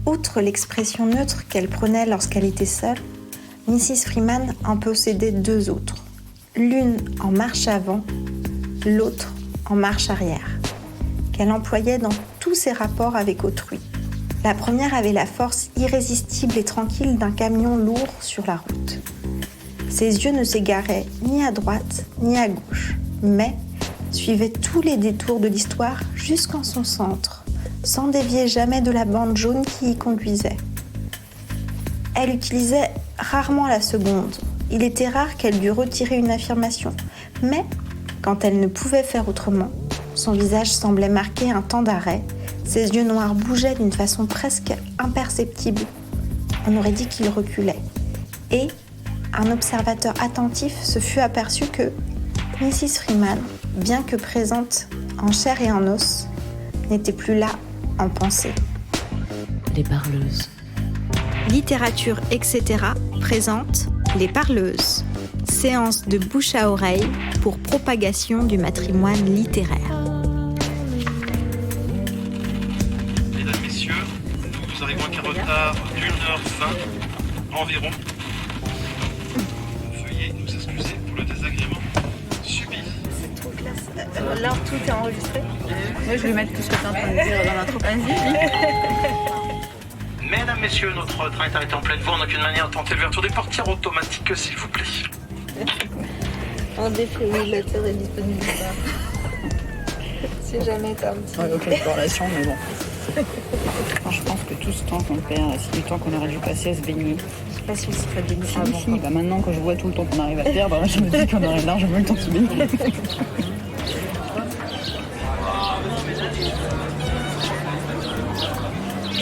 Outre l'expression neutre qu'elle prenait lorsqu'elle était seule, Mrs. Freeman en possédait deux autres. L'une en marche avant, l'autre en marche arrière, qu'elle employait dans tous ses rapports avec autrui. La première avait la force irrésistible et tranquille d'un camion lourd sur la route. Ses yeux ne s'égaraient ni à droite ni à gauche, mais suivaient tous les détours de l'histoire jusqu'en son centre, sans dévier jamais de la bande jaune qui y conduisait. Elle utilisait rarement la seconde. Il était rare qu'elle dût retirer une affirmation, mais quand elle ne pouvait faire autrement, son visage semblait marquer un temps d'arrêt. Ses yeux noirs bougeaient d'une façon presque imperceptible. On aurait dit qu'il reculait. Et un observateur attentif se fut aperçu que Mrs. Freeman, bien que présente en chair et en os, n'était plus là en pensée. Les parleuses. Littérature, etc. présente Les Parleuses. Séance de bouche à oreille pour propagation du matrimoine littéraire. Mesdames, Messieurs, nous arrivons avec un retard d'1h20 environ. Veuillez nous excuser pour le désagrément subi. C'est trop classe. Là, tout est enregistré. Moi, je vais mettre tout ce que tu es en train de dire dans l'intro. Mesdames, Messieurs, notre train est arrêté en pleine voie. On n'a qu'une manière de tenter l'ouverture des portières automatiques, s'il vous plaît. Un défibrillateur est disponible. Si jamais t'as un petit... Ouais, aucune corrélation, mais bon. Enfin, je pense que tout ce temps qu'on perd, c'est du temps qu'on aurait dû passer à se baigner. Je sais pas si on se ferait baigner avant. Si, bah maintenant, quand je vois tout le temps qu'on arrive à perdre, je me dis qu'on aurait largement le temps de se baigner.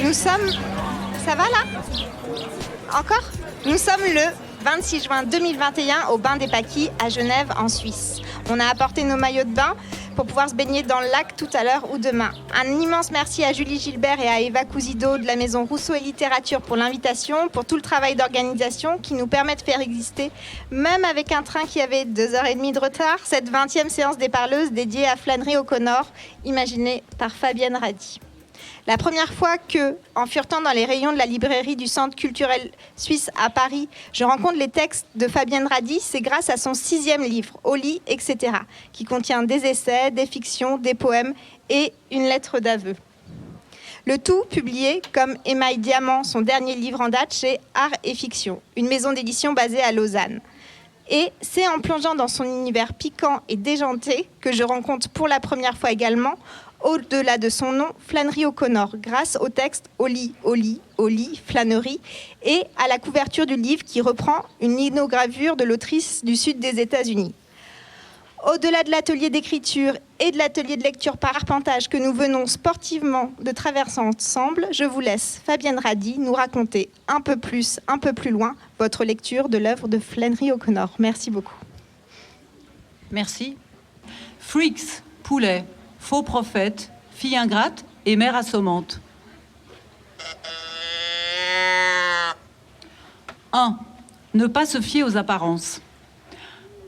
Nous sommes... Ça va là? Encore? Nous sommes le 26 juin 2021 au Bain des Paquis à Genève en Suisse. On a apporté nos maillots de bain pour pouvoir se baigner dans le lac tout à l'heure ou demain. Un immense merci à Julie Gilbert et à Eva Cousido de la maison Rousseau et Littérature pour l'invitation, pour tout le travail d'organisation qui nous permet de faire exister, même avec un train qui avait 2h30 de retard, cette 20e séance des Parleuses dédiée à Flannery O'Connor, imaginée par Fabienne Radi. La première fois que, en furetant dans les rayons de la librairie du Centre culturel suisse à Paris, je rencontre les textes de Fabienne Radi, c'est grâce à son 6e livre, Au lit, etc., qui contient des essais, des fictions, des poèmes et une lettre d'aveu. Le tout publié comme Émail Diamant, son dernier livre en date chez Art et Fiction, une maison d'édition basée à Lausanne. Et c'est en plongeant dans son univers piquant et déjanté que je rencontre pour la première fois également, au-delà de son nom, Flannery O'Connor, grâce au texte Au lit, Flannery, et à la couverture du livre qui reprend une linogravure de l'autrice du sud des États-Unis. Au-delà de l'atelier d'écriture et de l'atelier de lecture par arpentage que nous venons sportivement de traverser ensemble, je vous laisse, Fabienne Radi, nous raconter un peu plus loin, votre lecture de l'œuvre de Flannery O'Connor. Merci beaucoup. Merci. Freaks, poulet, faux prophète, fille ingrate et mère assommante. 1. Ne pas se fier aux apparences.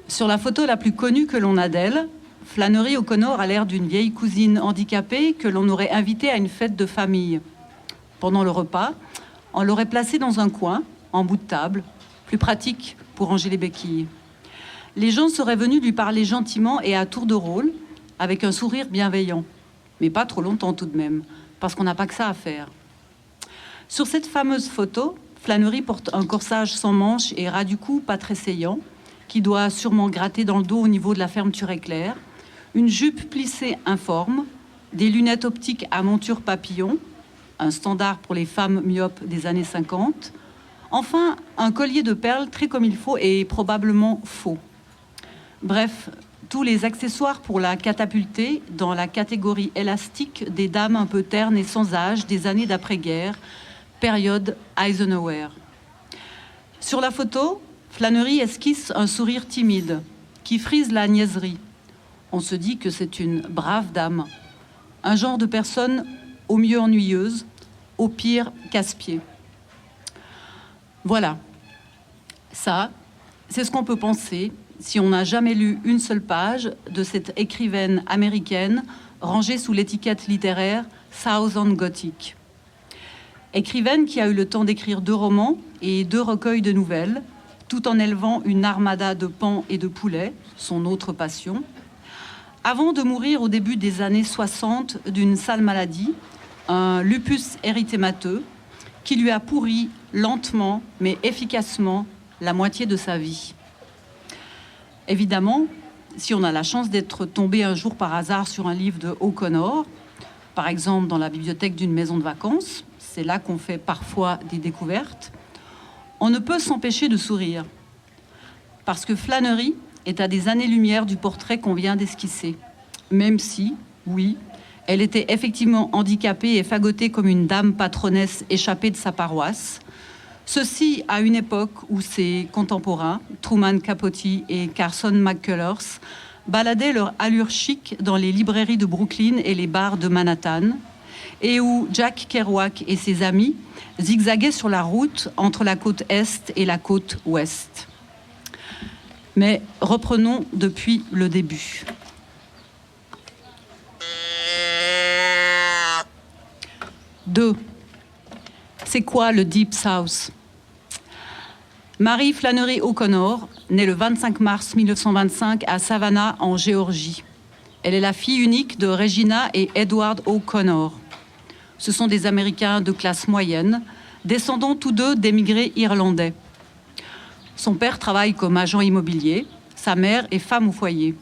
Sur la photo la plus connue que l'on a d'elle, Flannery O'Connor a l'air d'une vieille cousine handicapée que l'on aurait invitée à une fête de famille. Pendant le repas, on l'aurait placée dans un coin, en bout de table, plus pratique pour ranger les béquilles. Les gens seraient venus lui parler gentiment et à tour de rôle, avec un sourire bienveillant. Mais pas trop longtemps tout de même, parce qu'on n'a pas que ça à faire. Sur cette fameuse photo, Flannery porte un corsage sans manches et ras du cou pas très saillant, qui doit sûrement gratter dans le dos au niveau de la fermeture éclair, une jupe plissée informe, des lunettes optiques à monture papillon, un standard pour les femmes myopes des années 50, enfin un collier de perles très comme il faut et probablement faux. Bref, tous les accessoires pour la catapulter dans la catégorie élastique des dames un peu ternes et sans âge des années d'après-guerre, période Eisenhower. Sur la photo, Flannery esquisse un sourire timide qui frise la niaiserie. On se dit que c'est une brave dame, un genre de personne au mieux ennuyeuse, au pire casse-pied. Voilà, ça, c'est ce qu'on peut penser si on n'a jamais lu une seule page de cette écrivaine américaine rangée sous l'étiquette littéraire Southern Gothic. Écrivaine qui a eu le temps d'écrire 2 romans et 2 recueils de nouvelles, tout en élevant une armada de paons et de poulets, son autre passion, avant de mourir au début des années 60 d'une sale maladie, un lupus érythémateux, qui lui a pourri lentement mais efficacement la moitié de sa vie. Évidemment, si on a la chance d'être tombé un jour par hasard sur un livre de O'Connor, par exemple dans la bibliothèque d'une maison de vacances, c'est là qu'on fait parfois des découvertes, on ne peut s'empêcher de sourire. Parce que Flannery est à des années-lumière du portrait qu'on vient d'esquisser. Même si, oui, elle était effectivement handicapée et fagotée comme une dame patronnesse échappée de sa paroisse. Ceci à une époque où ses contemporains, Truman Capote et Carson McCullers, baladaient leur allure chic dans les librairies de Brooklyn et les bars de Manhattan, et où Jack Kerouac et ses amis zigzaguaient sur la route entre la côte Est et la côte Ouest. Mais reprenons depuis le début. Deux. C'est quoi le Deep South? Mary Flannery O'Connor, née le 25 mars 1925 à Savannah, en Géorgie. Elle est la fille unique de Regina et Edward O'Connor. Ce sont des Américains de classe moyenne, descendants tous deux d'émigrés irlandais. Son père travaille comme agent immobilier, sa mère est femme au foyer.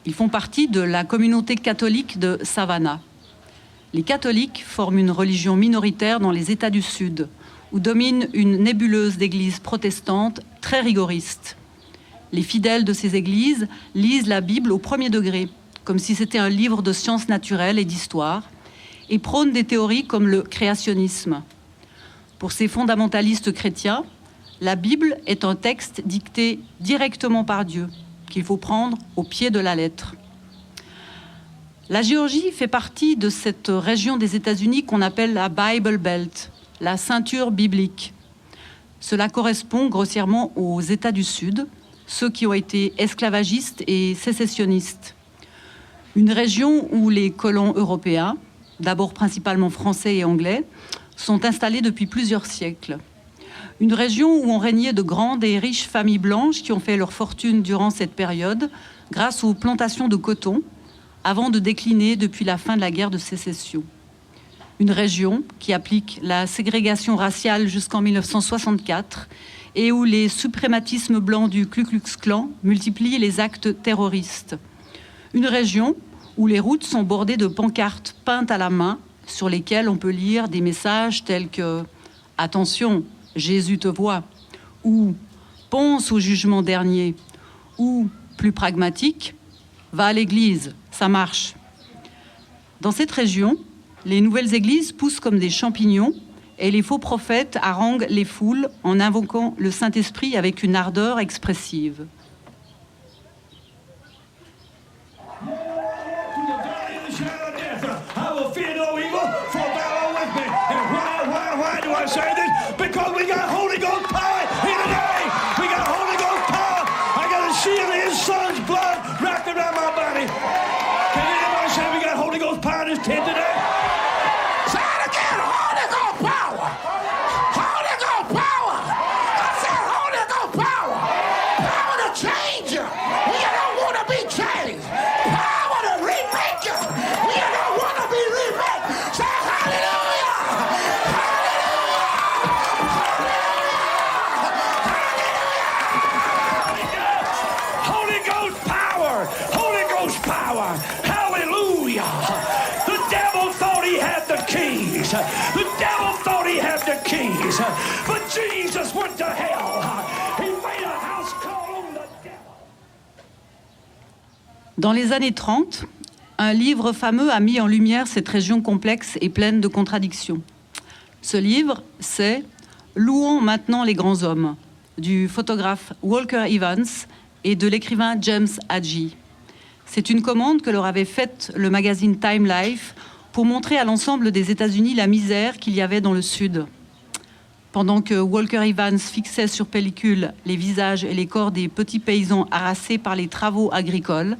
Ils font partie de la communauté catholique de Savannah. Les catholiques forment une religion minoritaire dans les États du Sud, où domine une nébuleuse d'églises protestantes très rigoristes. Les fidèles de ces églises lisent la Bible au premier degré, comme si c'était un livre de sciences naturelles et d'histoire, et prônent des théories comme le créationnisme. Pour ces fondamentalistes chrétiens, la Bible est un texte dicté directement par Dieu, qu'il faut prendre au pied de la lettre. La Géorgie fait partie de cette région des États-Unis qu'on appelle la Bible Belt, la ceinture biblique. Cela correspond grossièrement aux États du Sud, ceux qui ont été esclavagistes et sécessionnistes. Une région où les colons européens, d'abord principalement français et anglais, sont installés depuis plusieurs siècles. Une région où ont régné de grandes et riches familles blanches qui ont fait leur fortune durant cette période grâce aux plantations de coton, avant de décliner depuis la fin de la guerre de sécession. Une région qui applique la ségrégation raciale jusqu'en 1964 et où les suprématismes blancs du Ku Klux Klan multiplient les actes terroristes. Une région où les routes sont bordées de pancartes peintes à la main sur lesquelles on peut lire des messages tels que « Attention, Jésus te voit » ou « Pense au jugement dernier » ou, plus pragmatique, « Va à l'église, ça marche ». Dans cette région, les nouvelles églises poussent comme des champignons et les faux prophètes haranguent les foules en invoquant le Saint-Esprit avec une ardeur expressive. The devil thought he had the keys, but Jesus went to hell. He made a house call on the devil. Dans les années 30, un livre fameux a mis en lumière cette région complexe et pleine de contradictions. Ce livre, c'est « Louons maintenant les grands hommes » du photographe Walker Evans et de l'écrivain James Hadji. C'est une commande que leur avait faite le magazine Time Life pour montrer à l'ensemble des États-Unis la misère qu'il y avait dans le Sud. Pendant que Walker Evans fixait sur pellicule les visages et les corps des petits paysans harassés par les travaux agricoles,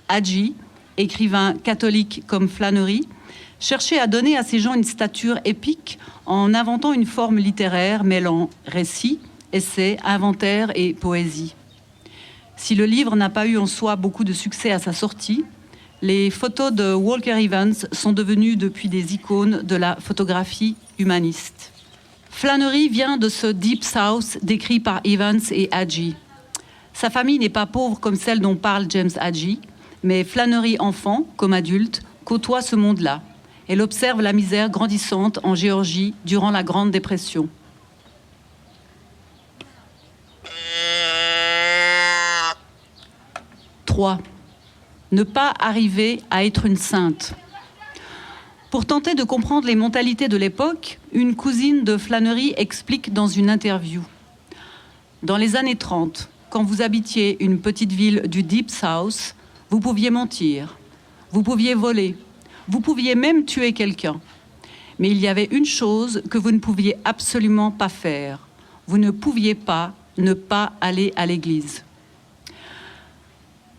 Hadji, écrivain catholique comme Flannery, cherchait à donner à ces gens une stature épique en inventant une forme littéraire mêlant récit, essai, inventaire et poésie. Si le livre n'a pas eu en soi beaucoup de succès à sa sortie, les photos de Walker Evans sont devenues depuis des icônes de la photographie humaniste. Flannery vient de ce Deep South décrit par Evans et Hadji. Sa famille n'est pas pauvre comme celle dont parle James Hadji, mais Flannery, enfant comme adulte, côtoie ce monde-là. Elle observe la misère grandissante en Géorgie durant la Grande Dépression. Ne pas arriver à être une sainte. Pour tenter de comprendre les mentalités de l'époque, une cousine de Flannery explique dans une interview. Dans les années 30, quand vous habitiez une petite ville du Deep South, vous pouviez mentir, vous pouviez voler, vous pouviez même tuer quelqu'un. Mais il y avait une chose que vous ne pouviez absolument pas faire. Vous ne pouviez pas ne pas aller à l'église.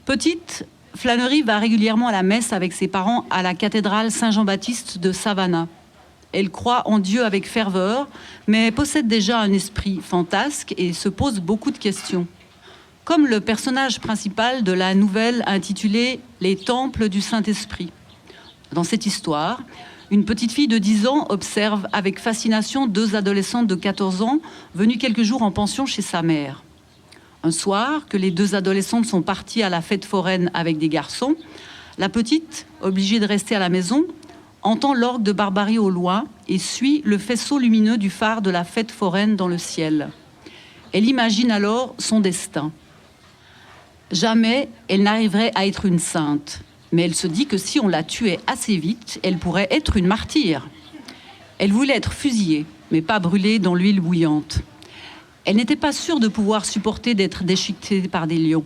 Petite, Flannery va régulièrement à la messe avec ses parents à la cathédrale Saint-Jean-Baptiste de Savannah. Elle croit en Dieu avec ferveur, mais possède déjà un esprit fantasque et se pose beaucoup de questions. Comme le personnage principal de la nouvelle intitulée « Les temples du Saint-Esprit ». Dans cette histoire, une petite fille de 10 ans observe avec fascination 2 adolescentes de 14 ans venues quelques jours en pension chez sa mère. Un soir, que les 2 adolescentes sont parties à la fête foraine avec des garçons, la petite, obligée de rester à la maison, entend l'orgue de Barbarie au loin et suit le faisceau lumineux du phare de la fête foraine dans le ciel. Elle imagine alors son destin. Jamais elle n'arriverait à être une sainte, mais elle se dit que si on la tuait assez vite, elle pourrait être une martyre. Elle voulait être fusillée, mais pas brûlée dans l'huile bouillante. Elle n'était pas sûre de pouvoir supporter d'être déchiquetée par des lions.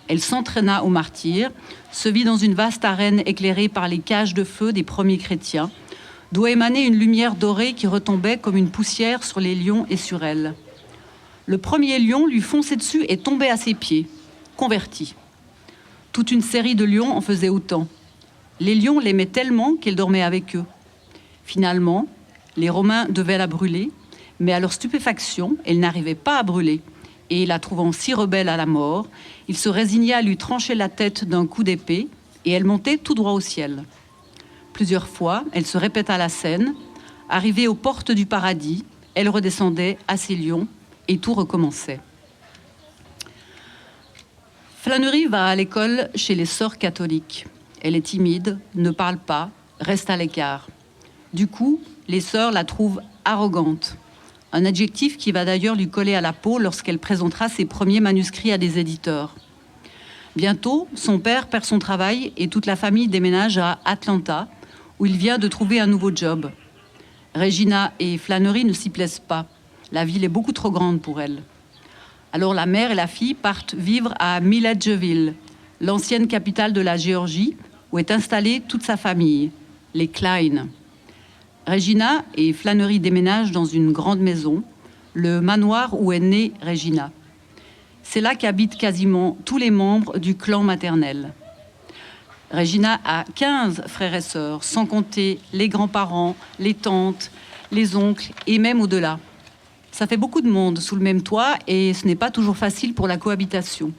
Elle s'entraîna au martyre, se vit dans une vaste arène éclairée par les cages de feu des premiers chrétiens, d'où émanait une lumière dorée qui retombait comme une poussière sur les lions et sur elle. Le premier lion lui fonçait dessus et tombait à ses pieds, converti. Toute une série de lions en faisait autant. Les lions l'aimaient tellement qu'elle dormait avec eux. Finalement, les Romains devaient la brûler, mais à leur stupéfaction, elle n'arrivait pas à brûler. Et la trouvant si rebelle à la mort, il se résignait à lui trancher la tête d'un coup d'épée, et elle montait tout droit au ciel. Plusieurs fois, elle se répéta la scène. Arrivée aux portes du paradis, elle redescendait à ses lions, et tout recommençait. Flannery va à l'école chez les sœurs catholiques. Elle est timide, ne parle pas, reste à l'écart. Du coup, les sœurs la trouvent arrogante. Un adjectif qui va d'ailleurs lui coller à la peau lorsqu'elle présentera ses premiers manuscrits à des éditeurs. Bientôt, son père perd son travail et toute la famille déménage à Atlanta, où il vient de trouver un nouveau job. Regina et Flannery ne s'y plaisent pas. La ville est beaucoup trop grande pour elle. Alors la mère et la fille partent vivre à Milledgeville, l'ancienne capitale de la Géorgie, où est installée toute sa famille, les Klein. Regina et Flannery déménagent dans une grande maison, le manoir où est née Regina. C'est là qu'habitent quasiment tous les membres du clan maternel. Regina a 15 frères et sœurs, sans compter les grands-parents, les tantes, les oncles et même au-delà. Ça fait beaucoup de monde sous le même toit et ce n'est pas toujours facile pour la cohabitation.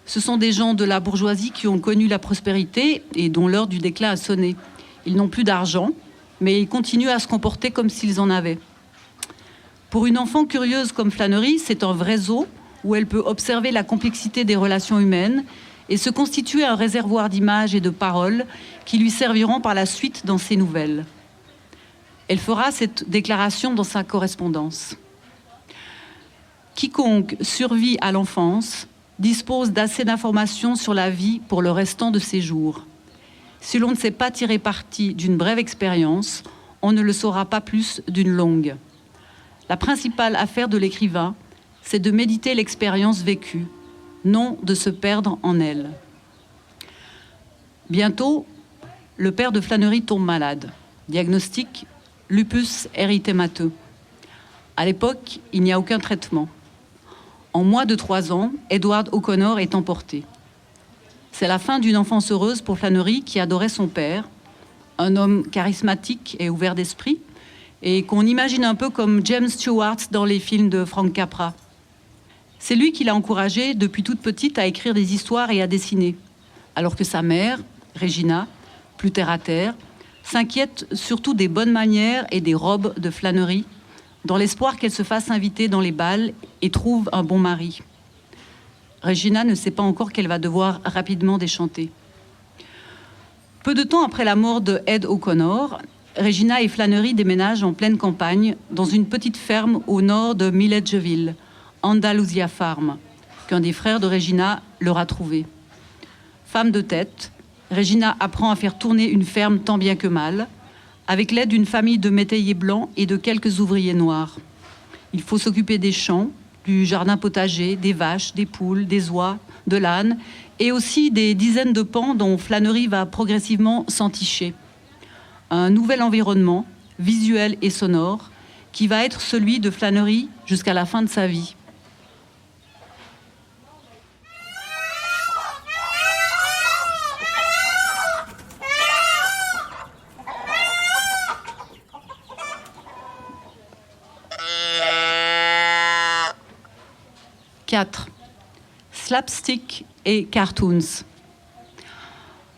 Ce sont des gens de la bourgeoisie qui ont connu la prospérité et dont l'heure du déclin a sonné. Ils n'ont plus d'argent, mais ils continuent à se comporter comme s'ils en avaient. Pour une enfant curieuse comme Flannery, c'est un vrai zoo où elle peut observer la complexité des relations humaines et se constituer un réservoir d'images et de paroles qui lui serviront par la suite dans ses nouvelles. Elle fera cette déclaration dans sa correspondance. Quiconque survit à l'enfance dispose d'assez d'informations sur la vie pour le restant de ses jours. Si l'on ne sait pas tirer parti d'une brève expérience, on ne le saura pas plus d'une longue. La principale affaire de l'écrivain, c'est de méditer l'expérience vécue, non de se perdre en elle. Bientôt, le père de Flannery tombe malade. Diagnostic, lupus érythémateux. À l'époque, il n'y a aucun traitement. En moins de 3 ans, Edward O'Connor est emporté. C'est la fin d'une enfance heureuse pour Flannery qui adorait son père. un homme charismatique et ouvert d'esprit, et qu'on imagine un peu comme James Stewart dans les films de Frank Capra. C'est lui qui l'a encouragée depuis toute petite à écrire des histoires et à dessiner, alors que sa mère, Regina, plus terre-à-terre, s'inquiète surtout des bonnes manières et des robes de flânerie, dans l'espoir qu'elle se fasse inviter dans les bals et trouve un bon mari. Regina ne sait pas encore qu'elle va devoir rapidement déchanter. Peu de temps après la mort de Ed O'Connor, Regina et Flannery déménagent en pleine campagne dans une petite ferme au nord de Milledgeville, Andalusia Farm, qu'un des frères de Regina leur a trouvé. Femme de tête, Regina apprend à faire tourner une ferme tant bien que mal, avec l'aide d'une famille de métayers blancs et de quelques ouvriers noirs. Il faut s'occuper des champs, du jardin potager, des vaches, des poules, des oies, de l'âne, et aussi des dizaines de pans dont Flannery va progressivement s'enticher. Un nouvel environnement, visuel et sonore, qui va être celui de Flannery jusqu'à la fin de sa vie. Slapstick et cartoons.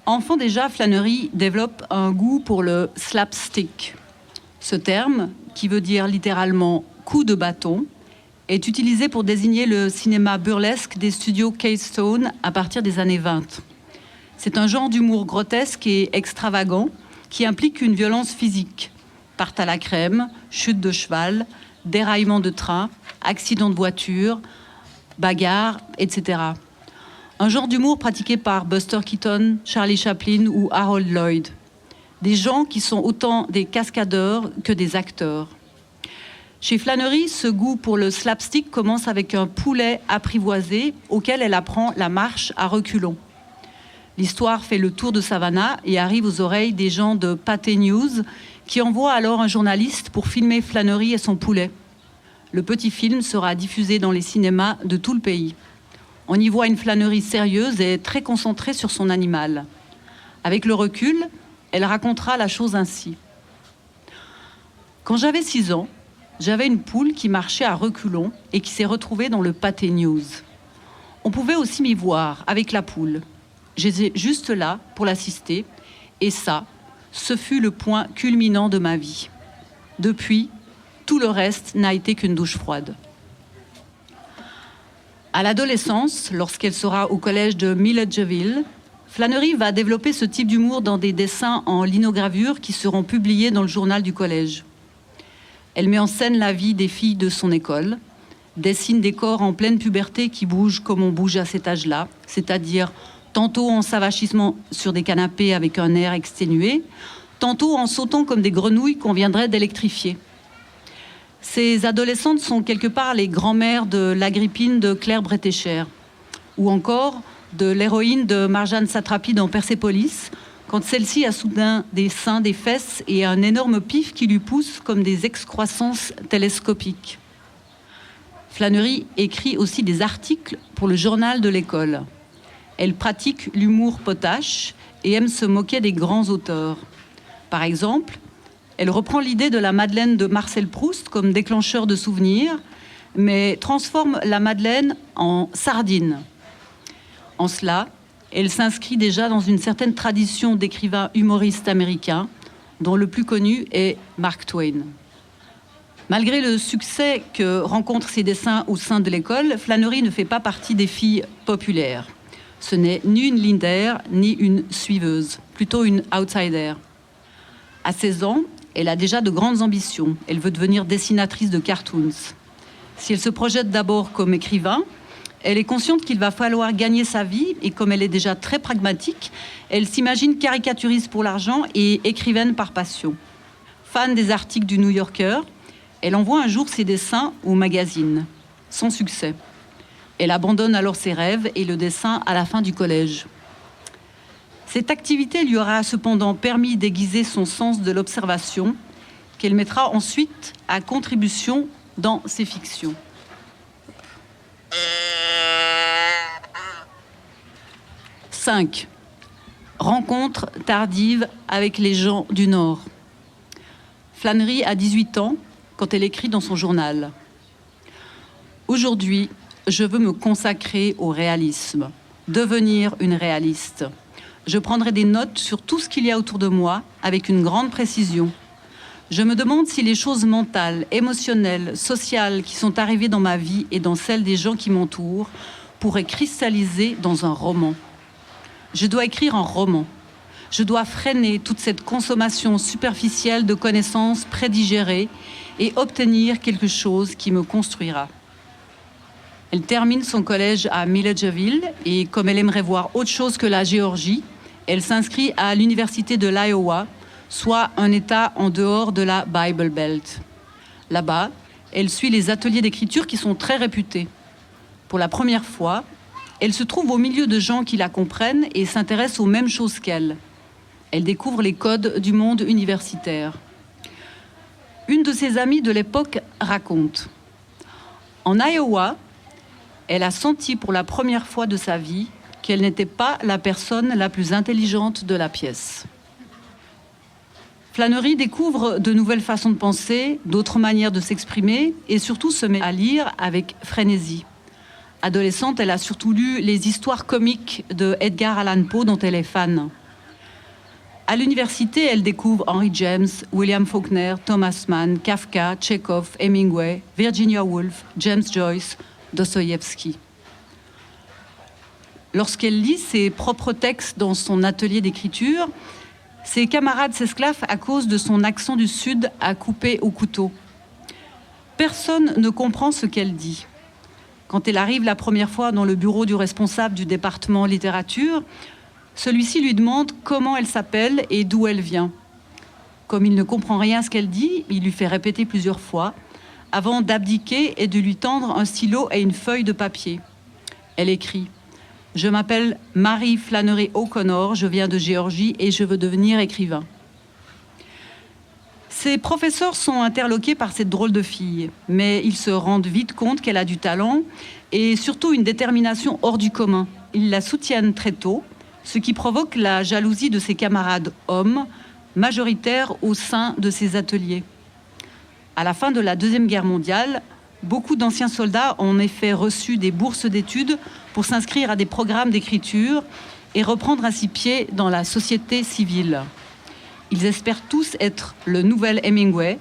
Enfant déjà, Flannery développe un goût pour le slapstick. Ce terme, qui veut dire littéralement « coup de bâton », est utilisé pour désigner le cinéma burlesque des studios Keystone à partir des années 20. C'est un genre d'humour grotesque et extravagant qui implique une violence physique. Tarte à la crème, chute de cheval, déraillement de train, accident de voiture, bagarre, etc. Un genre d'humour pratiqué par Buster Keaton, Charlie Chaplin ou Harold Lloyd. Des gens qui sont autant des cascadeurs que des acteurs. Chez Flannery, ce goût pour le slapstick commence avec un poulet apprivoisé auquel elle apprend la marche à reculons. L'histoire fait le tour de Savannah et arrive aux oreilles des gens de Pathé News qui envoient alors un journaliste pour filmer Flannery et son poulet. Le petit film sera diffusé dans les cinémas de tout le pays. On y voit une Flannery sérieuse et très concentrée sur son animal. Avec le recul, elle racontera la chose ainsi. Quand j'avais 6 ans, j'avais une poule qui marchait à reculons et qui s'est retrouvée dans le Pathé News. On pouvait aussi m'y voir avec la poule. J'étais juste là pour l'assister et ça, ce fut le point culminant de ma vie. Depuis, tout le reste n'a été qu'une douche froide. À l'adolescence, lorsqu'elle sera au collège de Milledgeville, Flannery va développer ce type d'humour dans des dessins en linogravure qui seront publiés dans le journal du collège. Elle met en scène la vie des filles de son école, dessine des corps en pleine puberté qui bougent comme on bouge à cet âge-là, c'est-à-dire tantôt en s'avachissement sur des canapés avec un air exténué, tantôt en sautant comme des grenouilles qu'on viendrait d'électrifier. Ces adolescentes sont quelque part les grands-mères de l'Agrippine de Claire Bretécher, ou encore de l'héroïne de Marjane Satrapi dans Persépolis, quand celle-ci a soudain des seins, des fesses et un énorme pif qui lui pousse comme des excroissances télescopiques. Flannery écrit aussi des articles pour le journal de l'école. Elle pratique l'humour potache et aime se moquer des grands auteurs. Par exemple, elle reprend l'idée de la Madeleine de Marcel Proust comme déclencheur de souvenirs, mais transforme la Madeleine en sardine. En cela, elle s'inscrit déjà dans une certaine tradition d'écrivains humoristes américains, dont le plus connu est Mark Twain. Malgré le succès que rencontrent ses dessins au sein de l'école, Flannery ne fait pas partie des filles populaires. Ce n'est ni une leader, ni une suiveuse, plutôt une outsider. À 16 ans, elle a déjà de grandes ambitions. Elle veut devenir dessinatrice de cartoons. Si elle se projette d'abord comme écrivain, elle est consciente qu'il va falloir gagner sa vie et comme elle est déjà très pragmatique, elle s'imagine caricaturiste pour l'argent et écrivaine par passion. Fan des articles du New Yorker, elle envoie un jour ses dessins au magazine, sans succès. Elle abandonne alors ses rêves et le dessin à la fin du collège. Cette activité lui aura cependant permis d'aiguiser son sens de l'observation, qu'elle mettra ensuite à contribution dans ses fictions. « 5. Rencontre tardive avec les gens du Nord. Flannery a 18 ans quand elle écrit dans son journal. Aujourd'hui, je veux me consacrer au réalisme, devenir une réaliste. Je prendrai des notes sur tout ce qu'il y a autour de moi avec une grande précision. Je me demande si les choses mentales, émotionnelles, sociales qui sont arrivées dans ma vie et dans celle des gens qui m'entourent pourraient cristalliser dans un roman. Je dois écrire un roman. Je dois freiner toute cette consommation superficielle de connaissances prédigérées et obtenir quelque chose qui me construira. Elle termine son collège à Milledgeville et comme elle aimerait voir autre chose que la Géorgie, elle s'inscrit à l'université de l'Iowa, soit un État en dehors de la Bible Belt. Là-bas, elle suit les ateliers d'écriture qui sont très réputés. Pour la première fois, elle se trouve au milieu de gens qui la comprennent et s'intéressent aux mêmes choses qu'elle. Elle découvre les codes du monde universitaire. Une de ses amies de l'époque raconte « En Iowa, elle a senti pour la première fois de sa vie qu'elle n'était pas la personne la plus intelligente de la pièce. » Flannery découvre de nouvelles façons de penser, d'autres manières de s'exprimer et surtout se met à lire avec frénésie. Adolescente, elle a surtout lu les histoires comiques de Edgar Allan Poe dont elle est fan. À l'université, elle découvre Henry James, William Faulkner, Thomas Mann, Kafka, Tchekhov, Hemingway, Virginia Woolf, James Joyce, Dostoïevski. Lorsqu'elle lit ses propres textes dans son atelier d'écriture, ses camarades s'esclaffent à cause de son accent du Sud à couper au couteau. Personne ne comprend ce qu'elle dit. Quand elle arrive la première fois dans le bureau du responsable du département littérature, celui-ci lui demande comment elle s'appelle et d'où elle vient. Comme il ne comprend rien à ce qu'elle dit, il lui fait répéter plusieurs fois, avant d'abdiquer et de lui tendre un stylo et une feuille de papier. Elle écrit « Je m'appelle Mary Flannery O'Connor, je viens de Géorgie et je veux devenir écrivain. » Ses professeurs sont interloqués par cette drôle de fille, mais ils se rendent vite compte qu'elle a du talent et surtout une détermination hors du commun. Ils la soutiennent très tôt, ce qui provoque la jalousie de ses camarades hommes, majoritaires au sein de ses ateliers. À la fin de la Deuxième Guerre mondiale, beaucoup d'anciens soldats ont en effet reçu des bourses d'études pour s'inscrire à des programmes d'écriture et reprendre ainsi pied dans la société civile. Ils espèrent tous être le nouvel Hemingway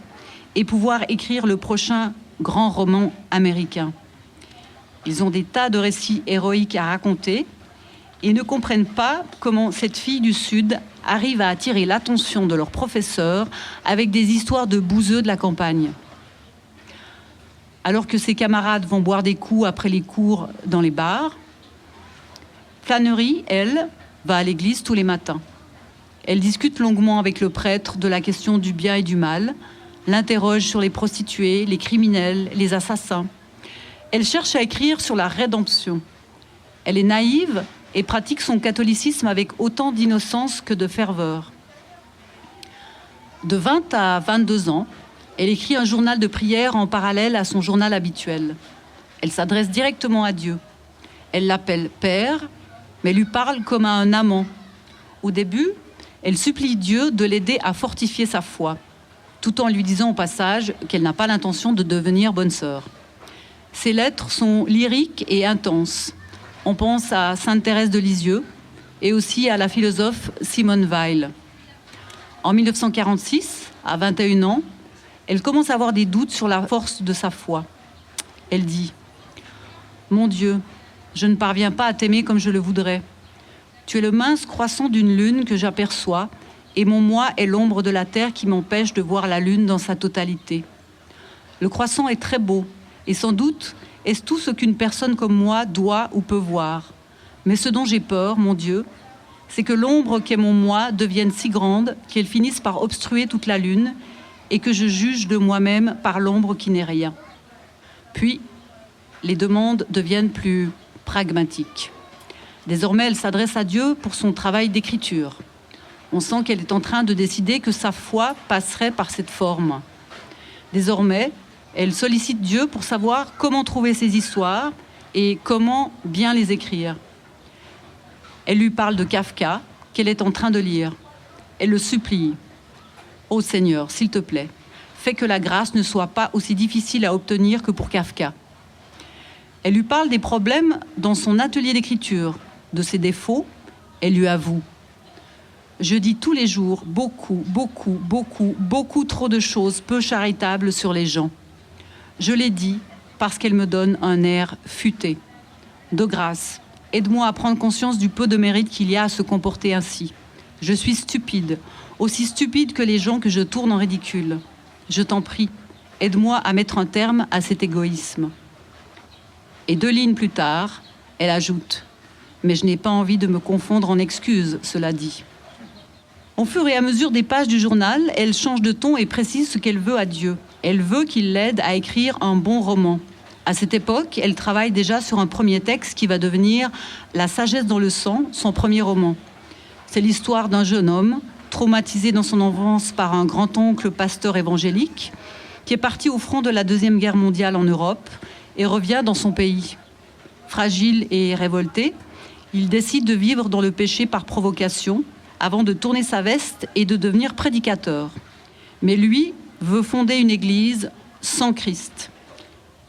et pouvoir écrire le prochain grand roman américain. Ils ont des tas de récits héroïques à raconter et ne comprennent pas comment cette fille du Sud arrive à attirer l'attention de leurs professeurs avec des histoires de bouseux de la campagne. Alors que ses camarades vont boire des coups après les cours dans les bars, Flannery, elle, va à l'église tous les matins. Elle discute longuement avec le prêtre de la question du bien et du mal, l'interroge sur les prostituées, les criminels, les assassins. Elle cherche à écrire sur la rédemption. Elle est naïve et pratique son catholicisme avec autant d'innocence que de ferveur. De 20 à 22 ans, elle écrit un journal de prière en parallèle à son journal habituel. Elle s'adresse directement à Dieu. Elle l'appelle Père, mais lui parle comme à un amant. Au début, elle supplie Dieu de l'aider à fortifier sa foi, tout en lui disant au passage qu'elle n'a pas l'intention de devenir bonne sœur. Ses lettres sont lyriques et intenses. On pense à Sainte Thérèse de Lisieux et aussi à la philosophe Simone Weil. En 1946, à 21 ans, elle commence à avoir des doutes sur la force de sa foi. Elle dit « Mon Dieu, je ne parviens pas à t'aimer comme je le voudrais. Tu es le mince croissant d'une lune que j'aperçois et mon moi est l'ombre de la terre qui m'empêche de voir la lune dans sa totalité. Le croissant est très beau et sans doute est-ce tout ce qu'une personne comme moi doit ou peut voir. Mais ce dont j'ai peur, mon Dieu, c'est que l'ombre qu'est mon moi devienne si grande qu'elle finisse par obstruer toute la lune et que je juge de moi-même par l'ombre qui n'est rien. » Puis, les demandes deviennent plus pragmatiques. Désormais, elle s'adresse à Dieu pour son travail d'écriture. On sent qu'elle est en train de décider que sa foi passerait par cette forme. Désormais, elle sollicite Dieu pour savoir comment trouver ses histoires et comment bien les écrire. Elle lui parle de Kafka, qu'elle est en train de lire. Elle le supplie. « Ô Seigneur, s'il te plaît, fais que la grâce ne soit pas aussi difficile à obtenir que pour Kafka. » Elle lui parle des problèmes dans son atelier d'écriture, de ses défauts. Elle lui avoue. Je dis tous les jours beaucoup trop de choses peu charitables sur les gens. Je les dis parce qu'elles me donnent un air futé. De grâce, aide-moi à prendre conscience du peu de mérite qu'il y a à se comporter ainsi. Je suis stupide, aussi stupide que les gens que je tourne en ridicule. Je t'en prie, aide-moi à mettre un terme à cet égoïsme. Et 2 lignes plus tard, elle ajoute « Mais je n'ai pas envie de me confondre en excuses, cela dit. » Au fur et à mesure des pages du journal, elle change de ton et précise ce qu'elle veut à Dieu. Elle veut qu'il l'aide à écrire un bon roman. À cette époque, elle travaille déjà sur un premier texte qui va devenir La sagesse dans le sang, son premier roman. C'est l'histoire d'un jeune homme, traumatisé dans son enfance par un grand-oncle pasteur évangélique, qui est parti au front de la Deuxième Guerre mondiale en Europe et revient dans son pays. Fragile et révolté, il décide de vivre dans le péché par provocation, avant de tourner sa veste et de devenir prédicateur. Mais lui veut fonder une église sans Christ.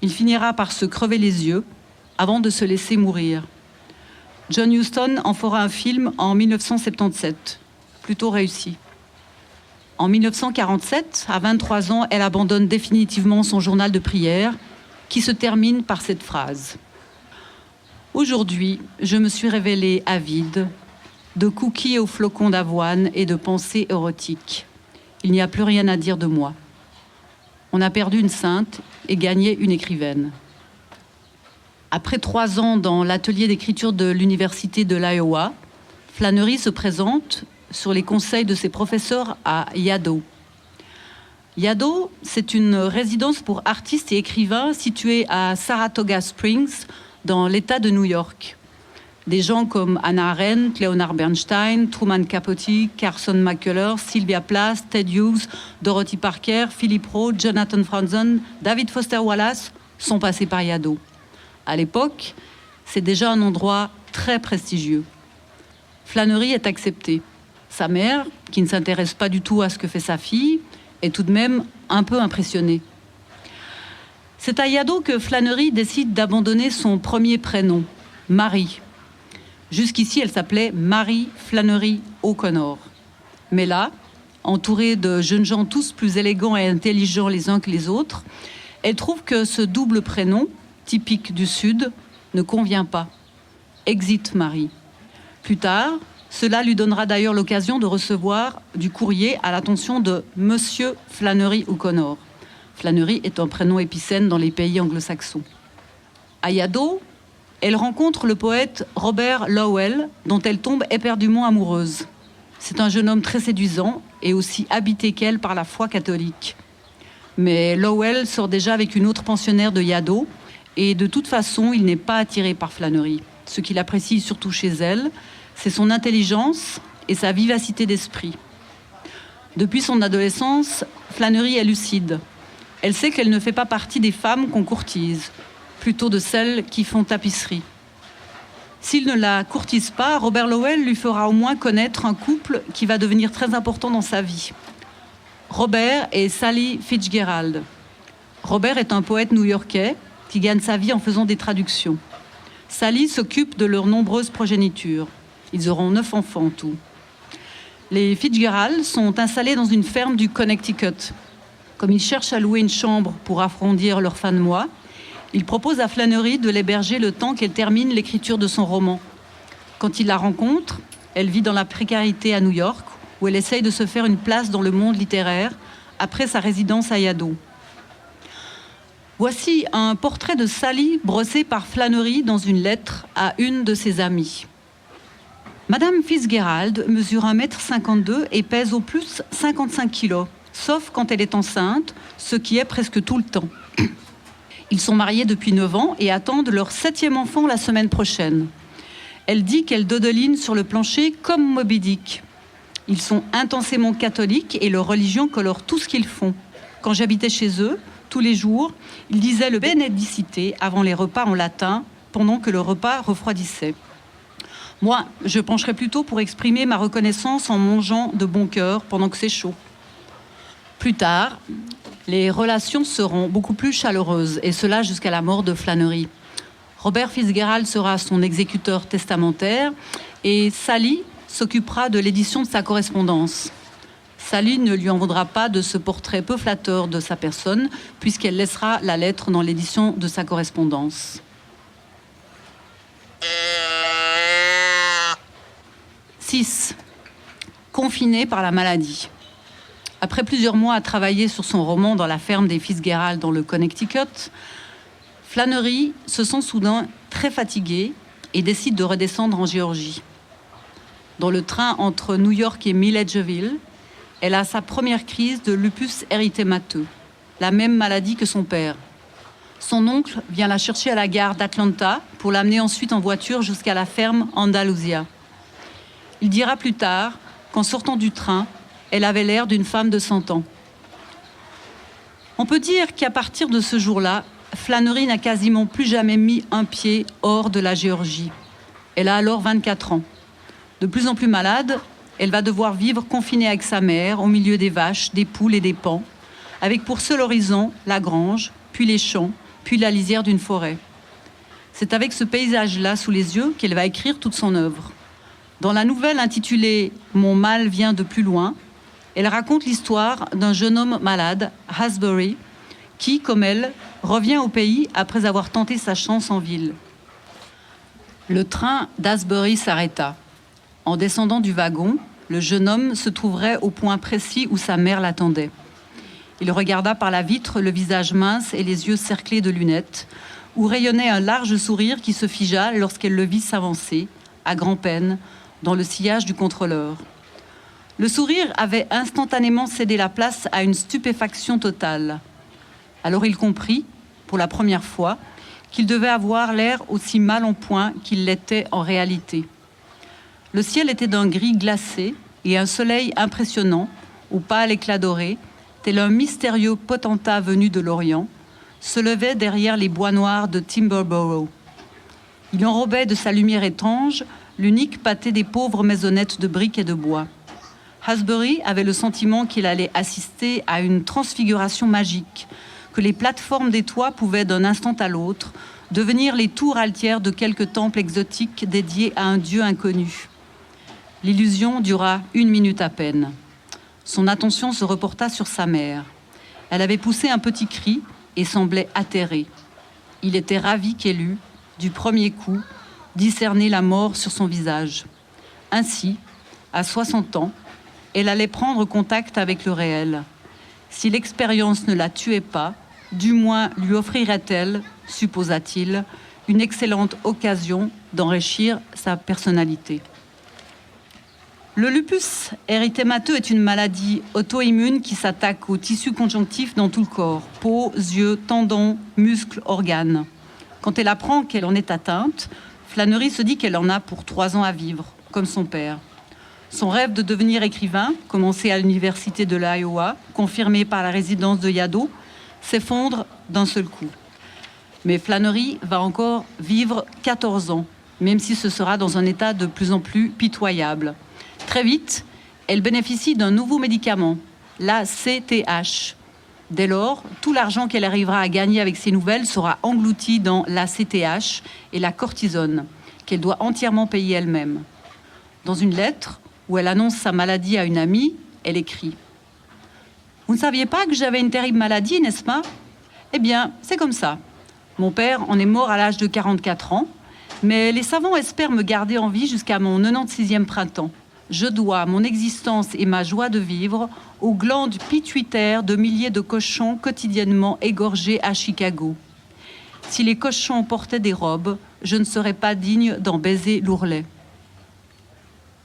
Il finira par se crever les yeux avant de se laisser mourir. John Huston en fera un film en 1977, plutôt réussi. En 1947, à 23 ans, elle abandonne définitivement son journal de prière, qui se termine par cette phrase. « Aujourd'hui, je me suis révélée avide, de cookies aux flocons d'avoine et de pensées érotiques. Il n'y a plus rien à dire de moi. On a perdu une sainte et gagné une écrivaine. » Après 3 ans dans l'atelier d'écriture de l'université de l'Iowa, Flannery se présente sur les conseils de ses professeurs à Yaddo. Yaddo, c'est une résidence pour artistes et écrivains située à Saratoga Springs, dans l'État de New York. Des gens comme Hannah Arendt, Leonard Bernstein, Truman Capote, Carson McCullers, Sylvia Plath, Ted Hughes, Dorothy Parker, Philip Roth, Jonathan Franzen, David Foster Wallace sont passés par Yaddo. À l'époque, c'est déjà un endroit très prestigieux. Flannery est acceptée. Sa mère, qui ne s'intéresse pas du tout à ce que fait sa fille, est tout de même un peu impressionnée. C'est à Yaddo que Flannery décide d'abandonner son premier prénom, Marie. Jusqu'ici, elle s'appelait Mary Flannery O'Connor. Mais là, entourée de jeunes gens tous plus élégants et intelligents les uns que les autres, elle trouve que ce double prénom, typique du Sud, ne convient pas. Exit Marie. Plus tard, cela lui donnera d'ailleurs l'occasion de recevoir du courrier à l'attention de Monsieur Flannery O'Connor. Flannery est un prénom épicène dans les pays anglo-saxons. À Yaddo, elle rencontre le poète Robert Lowell, dont elle tombe éperdument amoureuse. C'est un jeune homme très séduisant et aussi habité qu'elle par la foi catholique. Mais Lowell sort déjà avec une autre pensionnaire de Yaddo, et de toute façon, il n'est pas attiré par Flannery. Ce qu'il apprécie surtout chez elle, c'est son intelligence et sa vivacité d'esprit. Depuis son adolescence, Flannery est lucide. Elle sait qu'elle ne fait pas partie des femmes qu'on courtise, plutôt de celles qui font tapisserie. S'il ne la courtise pas, Robert Lowell lui fera au moins connaître un couple qui va devenir très important dans sa vie. Robert et Sally Fitzgerald. Robert est un poète new-yorkais qui gagne sa vie en faisant des traductions. Sally s'occupe de leurs nombreuses progénitures. Ils auront 9 enfants en tout. Les Fitzgerald sont installés dans une ferme du Connecticut. Comme ils cherchent à louer une chambre pour arrondir leur fin de mois, ils proposent à Flannery de l'héberger le temps qu'elle termine l'écriture de son roman. Quand il la rencontre, elle vit dans la précarité à New York, où elle essaye de se faire une place dans le monde littéraire après sa résidence à Yaddo. Voici un portrait de Sally brossé par Flannery dans une lettre à une de ses amies. Madame Fitzgerald mesure 1,52 m et pèse au plus 55 kg, sauf quand elle est enceinte, ce qui est presque tout le temps. Ils sont mariés depuis 9 ans et attendent leur 7e enfant la semaine prochaine. Elle dit qu'elle dodeline sur le plancher comme Moby Dick. Ils sont intensément catholiques et leur religion colore tout ce qu'ils font. Quand j'habitais chez eux, tous les jours, ils disaient le Benedicite avant les repas en latin, pendant que le repas refroidissait. Moi, je pencherais plutôt pour exprimer ma reconnaissance en mangeant de bon cœur pendant que c'est chaud. Plus tard, les relations seront beaucoup plus chaleureuses, et cela jusqu'à la mort de Flannery. Robert Fitzgerald sera son exécuteur testamentaire et Sally s'occupera de l'édition de sa correspondance. Sally ne lui en voudra pas de ce portrait peu flatteur de sa personne, puisqu'elle laissera la lettre dans l'édition de sa correspondance. 6. Confiné par la maladie. Après plusieurs mois à travailler sur son roman dans la ferme des Fitzgerald dans le Connecticut, Flannery se sent soudain très fatigué et décide de redescendre en Géorgie. Dans le train entre New York et Milledgeville, elle a sa première crise de lupus érythémateux, la même maladie que son père. Son oncle vient la chercher à la gare d'Atlanta pour l'amener ensuite en voiture jusqu'à la ferme Andalusia. Il dira plus tard qu'en sortant du train, elle avait l'air d'une femme de 100 ans. On peut dire qu'à partir de ce jour-là, Flannery n'a quasiment plus jamais mis un pied hors de la Géorgie. Elle a alors 24 ans. De plus en plus malade, elle va devoir vivre confinée avec sa mère, au milieu des vaches, des poules et des paons, avec pour seul horizon la grange, puis les champs, puis la lisière d'une forêt. C'est avec ce paysage-là sous les yeux qu'elle va écrire toute son œuvre. Dans la nouvelle intitulée « Mon mal vient de plus loin », elle raconte l'histoire d'un jeune homme malade, Asbury, qui, comme elle, revient au pays après avoir tenté sa chance en ville. Le train d'Asbury s'arrêta. En descendant du wagon, le jeune homme se trouverait au point précis où sa mère l'attendait. Il regarda par la vitre le visage mince et les yeux cerclés de lunettes, où rayonnait un large sourire qui se figea lorsqu'elle le vit s'avancer, à grand-peine, dans le sillage du contrôleur. Le sourire avait instantanément cédé la place à une stupéfaction totale. Alors il comprit, pour la première fois, qu'il devait avoir l'air aussi mal en point qu'il l'était en réalité. Le ciel était d'un gris glacé et un soleil impressionnant, au pâle éclat doré, tel un mystérieux potentat venu de l'Orient, se levait derrière les bois noirs de Timberborough. Il enrobait de sa lumière étrange l'unique pâté des pauvres maisonnettes de briques et de bois. Asbury avait le sentiment qu'il allait assister à une transfiguration magique, que les plateformes des toits pouvaient d'un instant à l'autre devenir les tours altières de quelques temples exotiques dédiés à un dieu inconnu. L'illusion dura 1 minute à peine. Son attention se reporta sur sa mère. Elle avait poussé un petit cri et semblait atterrée. Il était ravi qu'elle eût, du premier coup, discerné la mort sur son visage. Ainsi, à 60 ans, elle allait prendre contact avec le réel. Si l'expérience ne la tuait pas, du moins lui offrirait-elle, supposa-t-il, une excellente occasion d'enrichir sa personnalité. Le lupus érythémateux est une maladie auto-immune qui s'attaque aux tissus conjonctifs dans tout le corps, peau, yeux, tendons, muscles, organes. Quand elle apprend qu'elle en est atteinte, Flannery se dit qu'elle en a pour 3 ans à vivre, comme son père. Son rêve de devenir écrivain, commencé à l'université de l'Iowa, confirmé par la résidence de Yaddo, s'effondre d'un seul coup. Mais Flannery va encore vivre 14 ans, même si ce sera dans un état de plus en plus pitoyable. Très vite, elle bénéficie d'un nouveau médicament, l'ACTH. Dès lors, tout l'argent qu'elle arrivera à gagner avec ces nouvelles sera englouti dans l'ACTH et la cortisone, qu'elle doit entièrement payer elle-même. Dans une lettre où elle annonce sa maladie à une amie, elle écrit « Vous ne saviez pas que j'avais une terrible maladie, n'est-ce pas ? Eh bien, c'est comme ça. Mon père en est mort à l'âge de 44 ans, mais les savants espèrent me garder en vie jusqu'à mon 96e printemps. Je dois mon existence et ma joie de vivre aux glandes pituitaires de milliers de cochons quotidiennement égorgés à Chicago. Si les cochons portaient des robes, je ne serais pas digne d'en baiser l'ourlet. »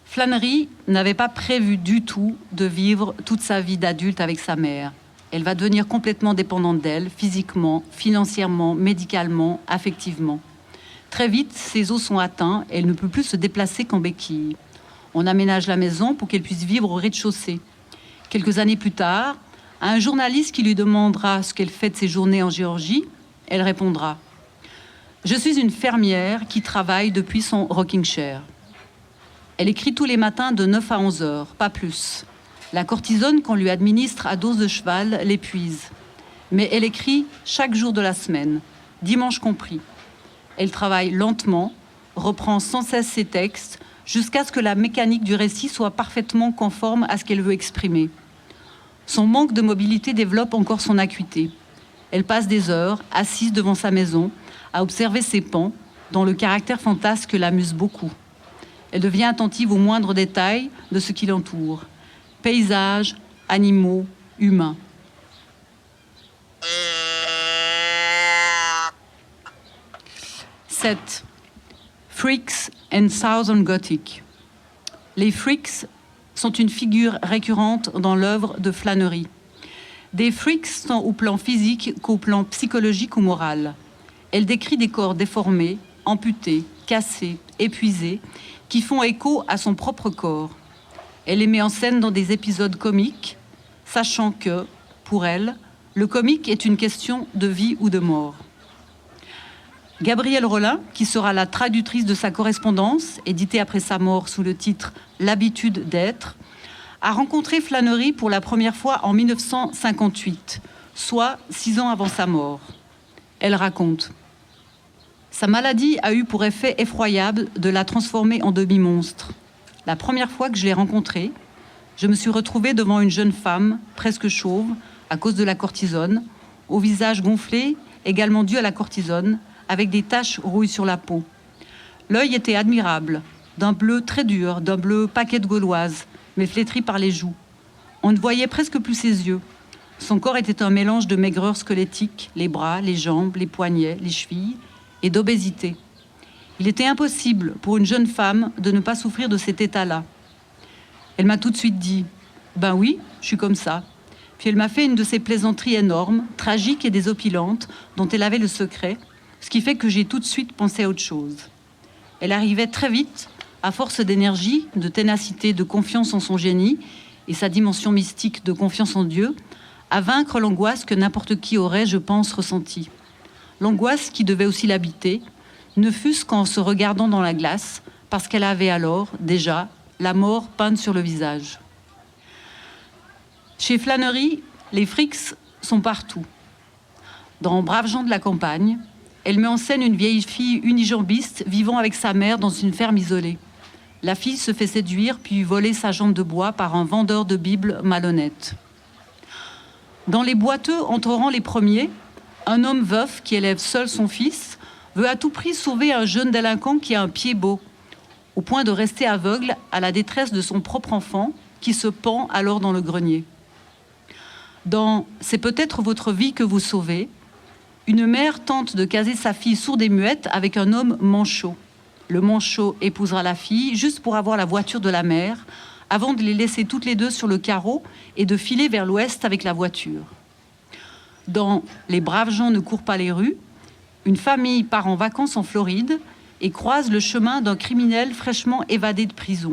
Flannery n'avait pas prévu du tout de vivre toute sa vie d'adulte avec sa mère. Elle va devenir complètement dépendante d'elle, physiquement, financièrement, médicalement, affectivement. Très vite, ses os sont atteints et elle ne peut plus se déplacer qu'en béquille. On aménage la maison pour qu'elle puisse vivre au rez-de-chaussée. Quelques années plus tard, à un journaliste qui lui demandera ce qu'elle fait de ses journées en Géorgie, elle répondra « Je suis une fermière qui travaille depuis son rocking chair. » Elle écrit tous les matins de 9 à 11 heures, pas plus. La cortisone qu'on lui administre à dose de cheval l'épuise. Mais elle écrit chaque jour de la semaine, dimanche compris. Elle travaille lentement, reprend sans cesse ses textes, jusqu'à ce que la mécanique du récit soit parfaitement conforme à ce qu'elle veut exprimer. Son manque de mobilité développe encore son acuité. Elle passe des heures, assise devant sa maison, à observer ses pans, dont le caractère fantasque l'amuse beaucoup. Elle devient attentive aux moindres détails de ce qui l'entoure. Paysages, animaux, humains. « 7. Freaks and Southern Gothic. Les freaks sont une figure récurrente dans l'œuvre de Flannery. Des freaks tant au plan physique qu'au plan psychologique ou moral. Elle décrit des corps déformés, amputés, cassés, épuisés, qui font écho à son propre corps. Elle les met en scène dans des épisodes comiques, sachant que, pour elle, le comique est une question de vie ou de mort. Gabrielle Rollin, qui sera la traductrice de sa correspondance, éditée après sa mort sous le titre « L'habitude d'être », a rencontré Flannery pour la première fois en 1958, soit 6 ans avant sa mort. Elle raconte « Sa maladie a eu pour effet effroyable de la transformer en demi-monstre. La première fois que je l'ai rencontrée, je me suis retrouvée devant une jeune femme, presque chauve, à cause de la cortisone, au visage gonflé, également dû à la cortisone, avec des taches rouilles sur la peau. L'œil était admirable, d'un bleu très dur, d'un bleu paquet de gauloise, mais flétri par les joues. On ne voyait presque plus ses yeux. Son corps était un mélange de maigreur squelettique, les bras, les jambes, les poignets, les chevilles, et d'obésité. Il était impossible pour une jeune femme de ne pas souffrir de cet état-là. Elle m'a tout de suite dit « Ben oui, je suis comme ça ». Puis elle m'a fait une de ces plaisanteries énormes, tragiques et désopilantes, dont elle avait le secret, ce qui fait que j'ai tout de suite pensé à autre chose. Elle arrivait très vite, à force d'énergie, de ténacité, de confiance en son génie et sa dimension mystique de confiance en Dieu, à vaincre l'angoisse que n'importe qui aurait, je pense, ressentie. L'angoisse qui devait aussi l'habiter, ne fût-ce qu'en se regardant dans la glace, parce qu'elle avait alors, déjà, la mort peinte sur le visage. Chez Flannery, les freaks sont partout. Dans Braves gens de la campagne, elle met en scène une vieille fille unijambiste vivant avec sa mère dans une ferme isolée. La fille se fait séduire puis voler sa jambe de bois par un vendeur de Bibles malhonnête. Dans Les boiteux entreront les premiers, un homme veuf qui élève seul son fils veut à tout prix sauver un jeune délinquant qui a un pied beau, au point de rester aveugle à la détresse de son propre enfant qui se pend alors dans le grenier. Dans « C'est peut-être votre vie que vous sauvez », une mère tente de caser sa fille sourde et muette avec un homme manchot. Le manchot épousera la fille juste pour avoir la voiture de la mère, avant de les laisser toutes les deux sur le carreau et de filer vers l'ouest avec la voiture. Dans « Les braves gens ne courent pas les rues », une famille part en vacances en Floride et croise le chemin d'un criminel fraîchement évadé de prison.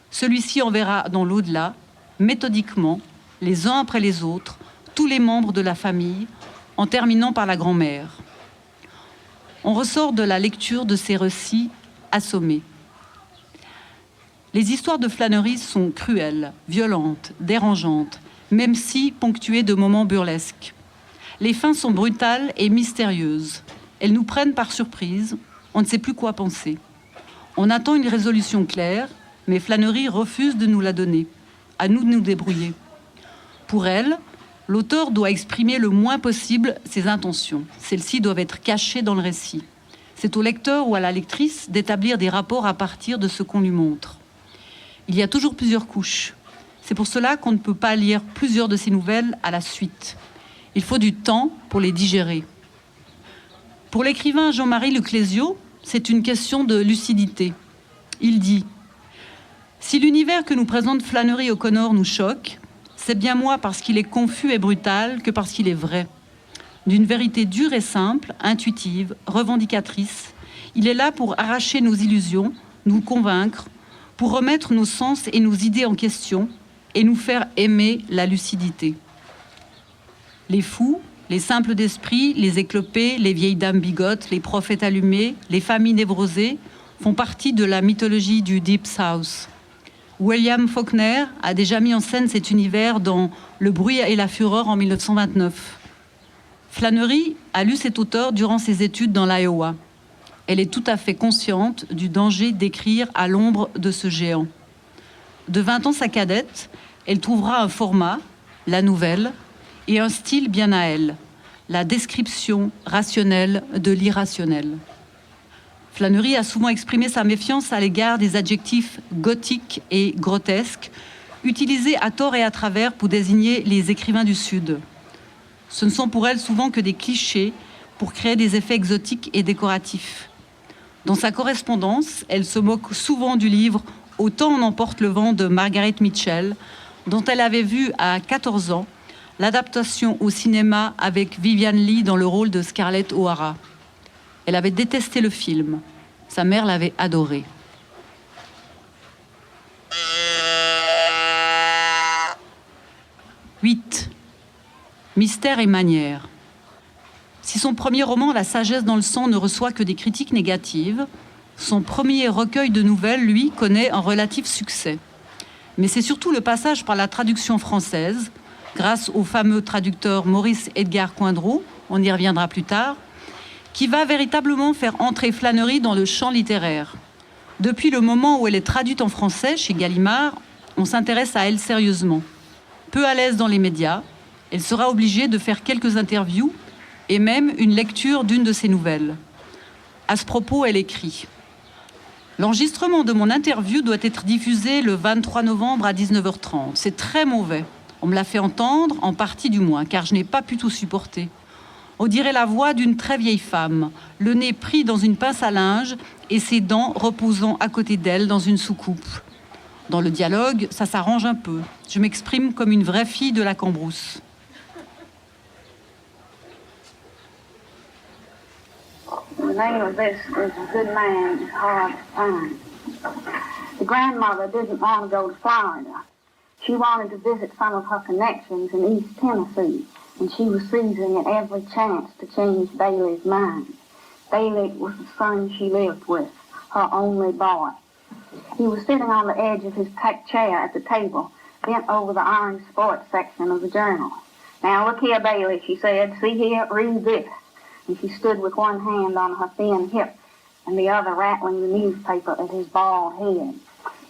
Celui-ci enverra dans l'au-delà, méthodiquement, les uns après les autres, tous les membres de la famille, en terminant par la grand-mère. On ressort de la lecture de ces récits assommés. Les histoires de Flannery sont cruelles, violentes, dérangeantes, même si ponctuées de moments burlesques. Les fins sont brutales et mystérieuses. Elles nous prennent par surprise, on ne sait plus quoi penser. On attend une résolution claire, mais Flannery refuse de nous la donner. À nous de nous débrouiller. Pour elle, l'auteur doit exprimer le moins possible ses intentions. Celles-ci doivent être cachées dans le récit. C'est au lecteur ou à la lectrice d'établir des rapports à partir de ce qu'on lui montre. Il y a toujours plusieurs couches. C'est pour cela qu'on ne peut pas lire plusieurs de ces nouvelles à la suite. Il faut du temps pour les digérer. Pour l'écrivain Jean-Marie Leclésio, c'est une question de lucidité. Il dit « Si l'univers que nous présente Flannery O'Connor nous choque, c'est bien moins parce qu'il est confus et brutal que parce qu'il est vrai. D'une vérité dure et simple, intuitive, revendicatrice, il est là pour arracher nos illusions, nous convaincre, pour remettre nos sens et nos idées en question et nous faire aimer la lucidité. Les fous, les simples d'esprit, les éclopés, les vieilles dames bigotes, les prophètes allumés, les familles névrosées font partie de la mythologie du Deep South. William Faulkner a déjà mis en scène cet univers dans Le bruit et la fureur en 1929. Flannery a lu cet auteur durant ses études dans l'Iowa. Elle est tout à fait consciente du danger d'écrire à l'ombre de ce géant. De 20 ans sa cadette, elle trouvera un format, la nouvelle, et un style bien à elle, la description rationnelle de l'irrationnel. Flannery a souvent exprimé sa méfiance à l'égard des adjectifs gothiques et grotesques, utilisés à tort et à travers pour désigner les écrivains du Sud. Ce ne sont pour elle souvent que des clichés pour créer des effets exotiques et décoratifs. Dans sa correspondance, elle se moque souvent du livre « Autant en emporte le vent » de Margaret Mitchell, dont elle avait vu à 14 ans l'adaptation au cinéma avec Vivian Leigh dans le rôle de Scarlett O'Hara. Elle avait détesté le film. Sa mère l'avait adoré. « 8. Mystère et manière. Si son premier roman, La sagesse dans le sang, ne reçoit que des critiques négatives, son premier recueil de nouvelles, lui, connaît un relatif succès. Mais c'est surtout le passage par la traduction française, grâce au fameux traducteur Maurice Edgar Coindreau, on y reviendra plus tard, qui va véritablement faire entrer Flannery dans le champ littéraire. Depuis le moment où elle est traduite en français chez Gallimard, on s'intéresse à elle sérieusement. Peu à l'aise dans les médias, elle sera obligée de faire quelques interviews et même une lecture d'une de ses nouvelles. À ce propos, elle écrit « L'enregistrement de mon interview doit être diffusé le 23 novembre à 19h30. C'est très mauvais. On me l'a fait entendre, en partie du moins, car je n'ai pas pu tout supporter. On dirait la voix d'une très vieille femme, le nez pris dans une pince à linge et ses dents reposant à côté d'elle dans une soucoupe. Dans le dialogue, ça s'arrange un peu. Je m'exprime comme une vraie fille de la Cambrousse. » The name of this is A Good Man's Hard Time. The grandmother didn't want to go to Florida. She wanted to visit some of her connections in East Tennessee, and she was seizing at every chance to change Bailey's mind. Bailey was the son she lived with, her only boy. He was sitting on the edge of his chair at the table, bent over the orange sports section of the journal. Now look here, Bailey, she said. See here, read this. And she stood with one hand on her thin hip and the other rattling the newspaper at his bald head.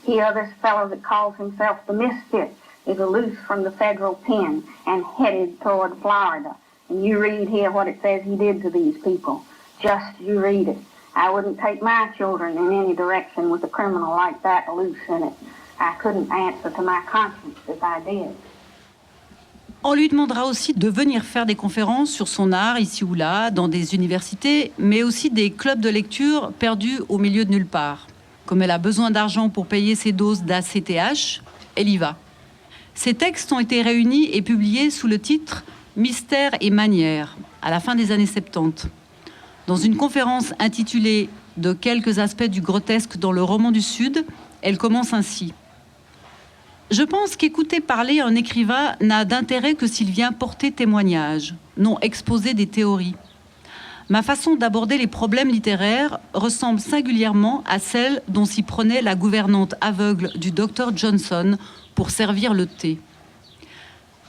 Here, this fellow that calls himself the Misfit is aloof from the federal pen and headed toward Florida. And you read here what it says he did to these people. Just you read it. I wouldn't take my children in any direction with a criminal like that loose in it. I couldn't answer to my conscience if I did. On lui demandera aussi de venir faire des conférences sur son art ici ou là, dans des universités, mais aussi des clubs de lecture perdus au milieu de nulle part. Comme elle a besoin d'argent pour payer ses doses d'ACTH, elle y va. Ces textes ont été réunis et publiés sous le titre « Mystère et manière » à la fin des années 70. Dans une conférence intitulée « De quelques aspects du grotesque dans le roman du Sud », elle commence ainsi. Je pense qu'écouter parler un écrivain n'a d'intérêt que s'il vient porter témoignage, non exposer des théories. Ma façon d'aborder les problèmes littéraires ressemble singulièrement à celle dont s'y prenait la gouvernante aveugle du Dr Johnson pour servir le thé.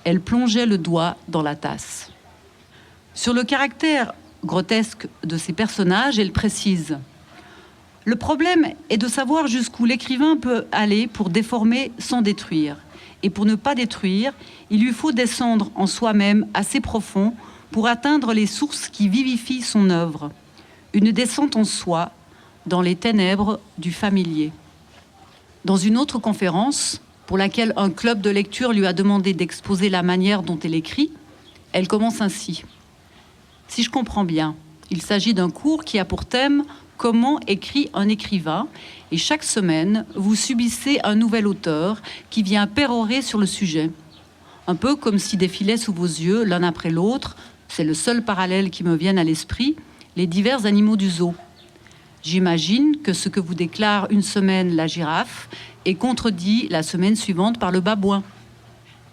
Elle plongeait le doigt dans la tasse. Sur le caractère grotesque de ces personnages, elle précise « Le problème est de savoir jusqu'où l'écrivain peut aller pour déformer sans détruire. Et pour ne pas détruire, il lui faut descendre en soi-même assez profond pour atteindre les sources qui vivifient son œuvre. Une descente en soi, dans les ténèbres du familier. » Dans une autre conférence, pour laquelle un club de lecture lui a demandé d'exposer la manière dont elle écrit, elle commence ainsi. « Si je comprends bien, il s'agit d'un cours qui a pour thème « Comment écrit un écrivain ?» et chaque semaine, vous subissez un nouvel auteur qui vient pérorer sur le sujet. Un peu comme si défilaient sous vos yeux, l'un après l'autre, c'est le seul parallèle qui me vienne à l'esprit, les divers animaux du zoo. J'imagine que ce que vous déclare une semaine la girafe est contredit la semaine suivante par le babouin.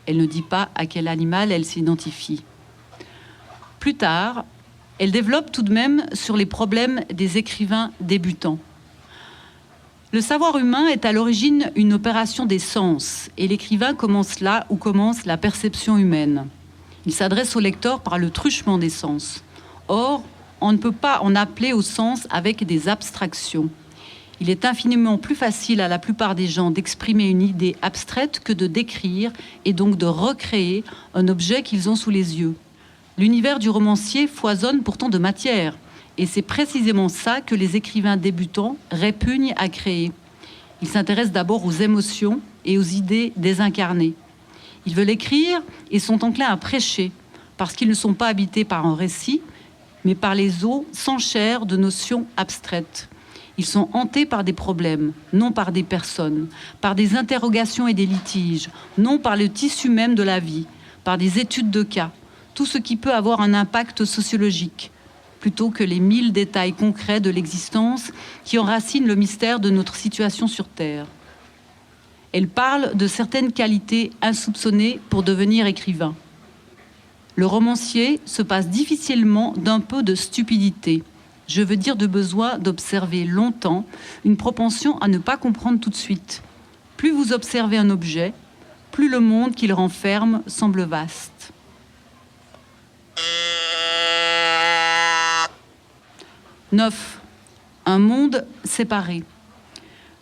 Elle ne dit pas à quel animal elle s'identifie. Plus tard, elle développe tout de même sur les problèmes des écrivains débutants. Le savoir humain est à l'origine une opération des sens, et l'écrivain commence là où commence la perception humaine. Il s'adresse au lecteur par le truchement des sens. Or, on ne peut pas en appeler au sens avec des abstractions. Il est infiniment plus facile à la plupart des gens d'exprimer une idée abstraite que de décrire et donc de recréer un objet qu'ils ont sous les yeux. L'univers du romancier foisonne pourtant de matière, et c'est précisément ça que les écrivains débutants répugnent à créer. Ils s'intéressent d'abord aux émotions et aux idées désincarnées. Ils veulent écrire et sont enclins à prêcher, parce qu'ils ne sont pas habités par un récit, mais par les eaux sans chair de notions abstraites. Ils sont hantés par des problèmes, non par des personnes, par des interrogations et des litiges, non par le tissu même de la vie, par des études de cas, tout ce qui peut avoir un impact sociologique, plutôt que les 1000 détails concrets de l'existence qui enracinent le mystère de notre situation sur Terre. Elle parle de certaines qualités insoupçonnées pour devenir écrivain. Le romancier se passe difficilement d'un peu de stupidité. Je veux dire de besoin d'observer longtemps, une propension à ne pas comprendre tout de suite. Plus vous observez un objet, plus le monde qu'il renferme semble vaste. « 9. Un monde séparé.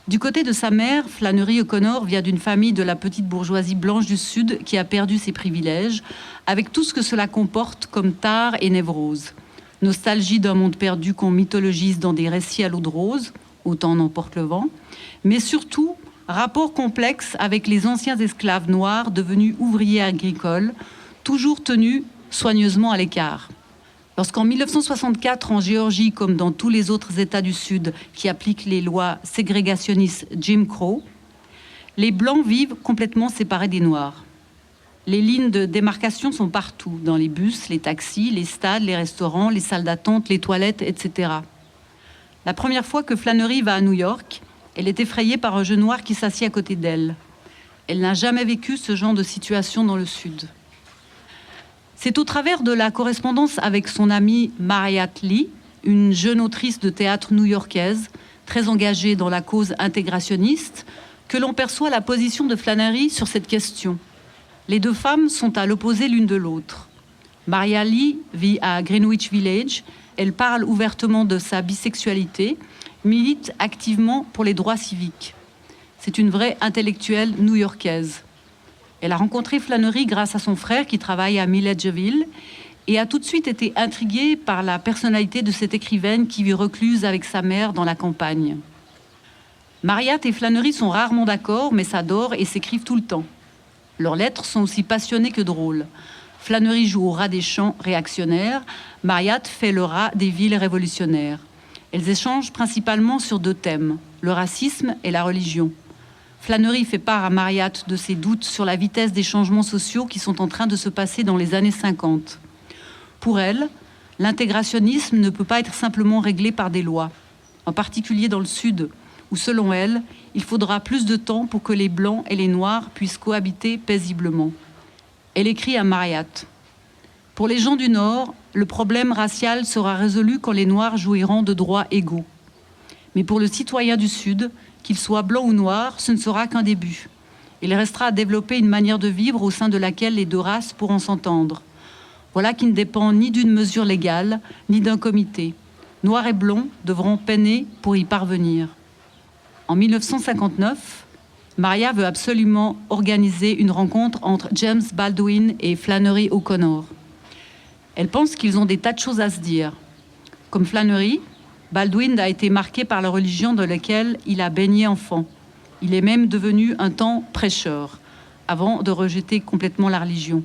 Du côté de sa mère, Flannery O'Connor vient d'une famille de la petite bourgeoisie blanche du Sud qui a perdu ses privilèges, avec tout ce que cela comporte comme tare et névrose. Nostalgie d'un monde perdu qu'on mythologise dans des récits à l'eau de rose, autant n'emporte le vent, mais surtout rapport complexe avec les anciens esclaves noirs devenus ouvriers agricoles, toujours tenus soigneusement à l'écart. Lorsqu'en 1964, en Géorgie, comme dans tous les autres États du Sud qui appliquent les lois ségrégationnistes Jim Crow, les Blancs vivent complètement séparés des Noirs. Les lignes de démarcation sont partout, dans les bus, les taxis, les stades, les restaurants, les salles d'attente, les toilettes, etc. La première fois que Flannery va à New York, elle est effrayée par un jeune noir qui s'assied à côté d'elle. Elle n'a jamais vécu ce genre de situation dans le Sud. C'est au travers de la correspondance avec son amie Mariat Lee, une jeune autrice de théâtre new-yorkaise, très engagée dans la cause intégrationniste, que l'on perçoit la position de Flannery sur cette question. Les deux femmes sont à l'opposé l'une de l'autre. Maria Lee vit à Greenwich Village. Elle parle ouvertement de sa bisexualité, milite activement pour les droits civiques. C'est une vraie intellectuelle new-yorkaise. Elle a rencontré Flannery grâce à son frère qui travaille à Milledgeville et a tout de suite été intriguée par la personnalité de cette écrivaine qui vit recluse avec sa mère dans la campagne. Mariat et Flannery sont rarement d'accord, mais s'adorent et s'écrivent tout le temps. Leurs lettres sont aussi passionnées que drôles. Flannery joue au rat des champs réactionnaires, Mariat fait le rat des villes révolutionnaires. Elles échangent principalement sur deux thèmes, le racisme et la religion. Flannery fait part à Mariat de ses doutes sur la vitesse des changements sociaux qui sont en train de se passer dans les années 50. Pour elle, l'intégrationnisme ne peut pas être simplement réglé par des lois, en particulier dans le Sud, où, selon elle, il faudra plus de temps pour que les Blancs et les Noirs puissent cohabiter paisiblement. Elle écrit à Mariat « Pour les gens du Nord, le problème racial sera résolu quand les Noirs jouiront de droits égaux. Mais pour le citoyen du Sud, qu'il soit blanc ou noir, ce ne sera qu'un début. Il restera à développer une manière de vivre au sein de laquelle les deux races pourront s'entendre. Voilà qui ne dépend ni d'une mesure légale, ni d'un comité. Noirs et blonds devront peiner pour y parvenir. » En 1959, Maria veut absolument organiser une rencontre entre James Baldwin et Flannery O'Connor. Elle pense qu'ils ont des tas de choses à se dire. Comme Flannery, Baldwin a été marqué par la religion dans laquelle il a baigné enfant. Il est même devenu un temps prêcheur, avant de rejeter complètement la religion.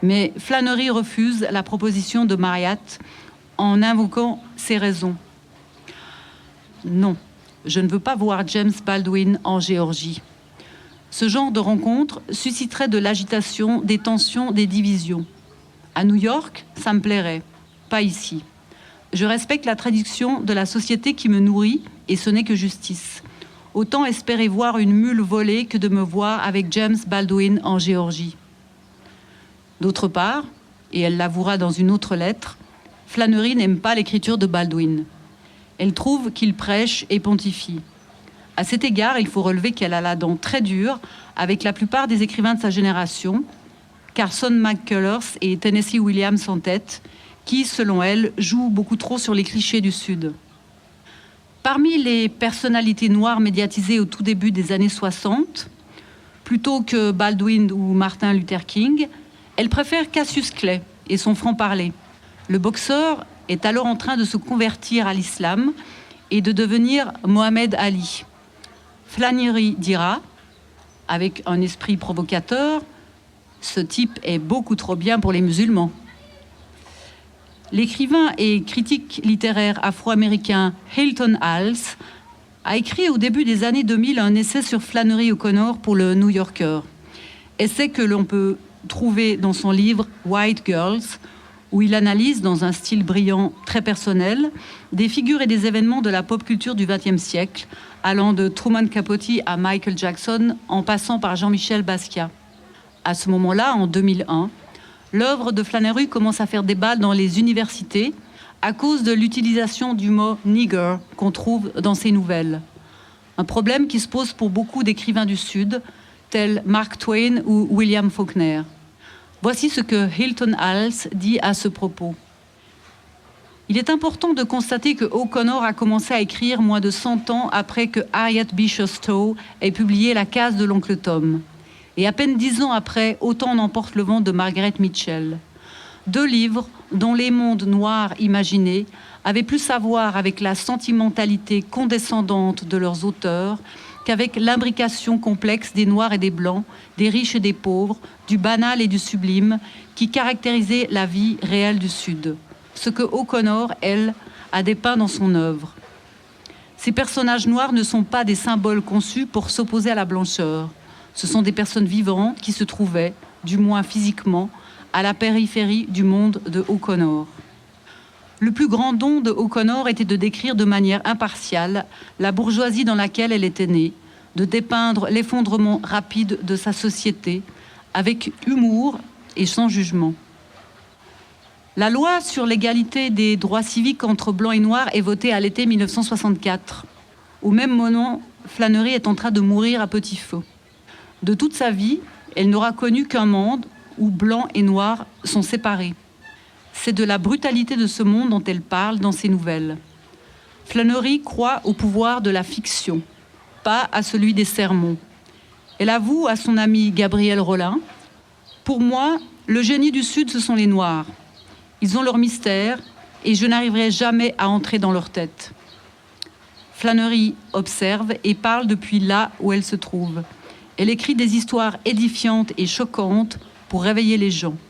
Mais Flannery refuse la proposition de Mariat en invoquant ses raisons. Non. Je ne veux pas voir James Baldwin en Géorgie. Ce genre de rencontre susciterait de l'agitation, des tensions, des divisions. À New York, ça me plairait, pas ici. Je respecte la tradition de la société qui me nourrit et ce n'est que justice. Autant espérer voir une mule voler que de me voir avec James Baldwin en Géorgie. D'autre part, et elle l'avouera dans une autre lettre, Flannery n'aime pas l'écriture de Baldwin. Elle trouve qu'il prêche et pontifie. À cet égard, il faut relever qu'elle a la dent très dure avec la plupart des écrivains de sa génération, Carson McCullers et Tennessee Williams en tête, qui, selon elle, jouent beaucoup trop sur les clichés du Sud. Parmi les personnalités noires médiatisées au tout début des années 60, plutôt que Baldwin ou Martin Luther King, elle préfère Cassius Clay et son franc-parler. Le boxeur est alors en train de se convertir à l'islam et de devenir Mohamed Ali. Flannery dira, avec un esprit provocateur, « Ce type est beaucoup trop bien pour les musulmans ». L'écrivain et critique littéraire afro-américain Hilton Hales a écrit au début des années 2000 un essai sur Flannery O'Connor pour le New Yorker. Essai que l'on peut trouver dans son livre « White Girls », où il analyse, dans un style brillant très personnel, des figures et des événements de la pop culture du XXe siècle, allant de Truman Capote à Michael Jackson, en passant par Jean-Michel Basquiat. À ce moment-là, en 2001, l'œuvre de Flannery commence à faire débat dans les universités à cause de l'utilisation du mot « nigger » qu'on trouve dans ses nouvelles. Un problème qui se pose pour beaucoup d'écrivains du Sud, tels Mark Twain ou William Faulkner. Voici ce que Hilton Hales dit à ce propos. Il est important de constater que O'Connor a commencé à écrire moins de 100 ans après que Harriet Beecher Stowe ait publié La case de l'oncle Tom. Et à peine 10 ans après, Autant n'emporte le vent de Margaret Mitchell. 2 livres dont les mondes noirs imaginés avaient plus à voir avec la sentimentalité condescendante de leurs auteurs qu'avec l'imbrication complexe des noirs et des blancs, des riches et des pauvres, du banal et du sublime, qui caractérisait la vie réelle du Sud. Ce que O'Connor, elle, a dépeint dans son œuvre. Ces personnages noirs ne sont pas des symboles conçus pour s'opposer à la blancheur. Ce sont des personnes vivantes qui se trouvaient, du moins physiquement, à la périphérie du monde de O'Connor. Le plus grand don de O'Connor était de décrire de manière impartiale la bourgeoisie dans laquelle elle était née, de dépeindre l'effondrement rapide de sa société, avec humour et sans jugement. La loi sur l'égalité des droits civiques entre blancs et noirs est votée à l'été 1964. Au même moment, Flannery est en train de mourir à petit feu. De toute sa vie, elle n'aura connu qu'un monde où blancs et noirs sont séparés. C'est de la brutalité de ce monde dont elle parle dans ses nouvelles. Flannery croit au pouvoir de la fiction, pas à celui des sermons. Elle avoue à son ami Gabriel Rollin « Pour moi, le génie du Sud, ce sont les Noirs. Ils ont leur mystère et je n'arriverai jamais à entrer dans leur tête. » Flannery observe et parle depuis là où elle se trouve. Elle écrit des histoires édifiantes et choquantes pour réveiller les gens. «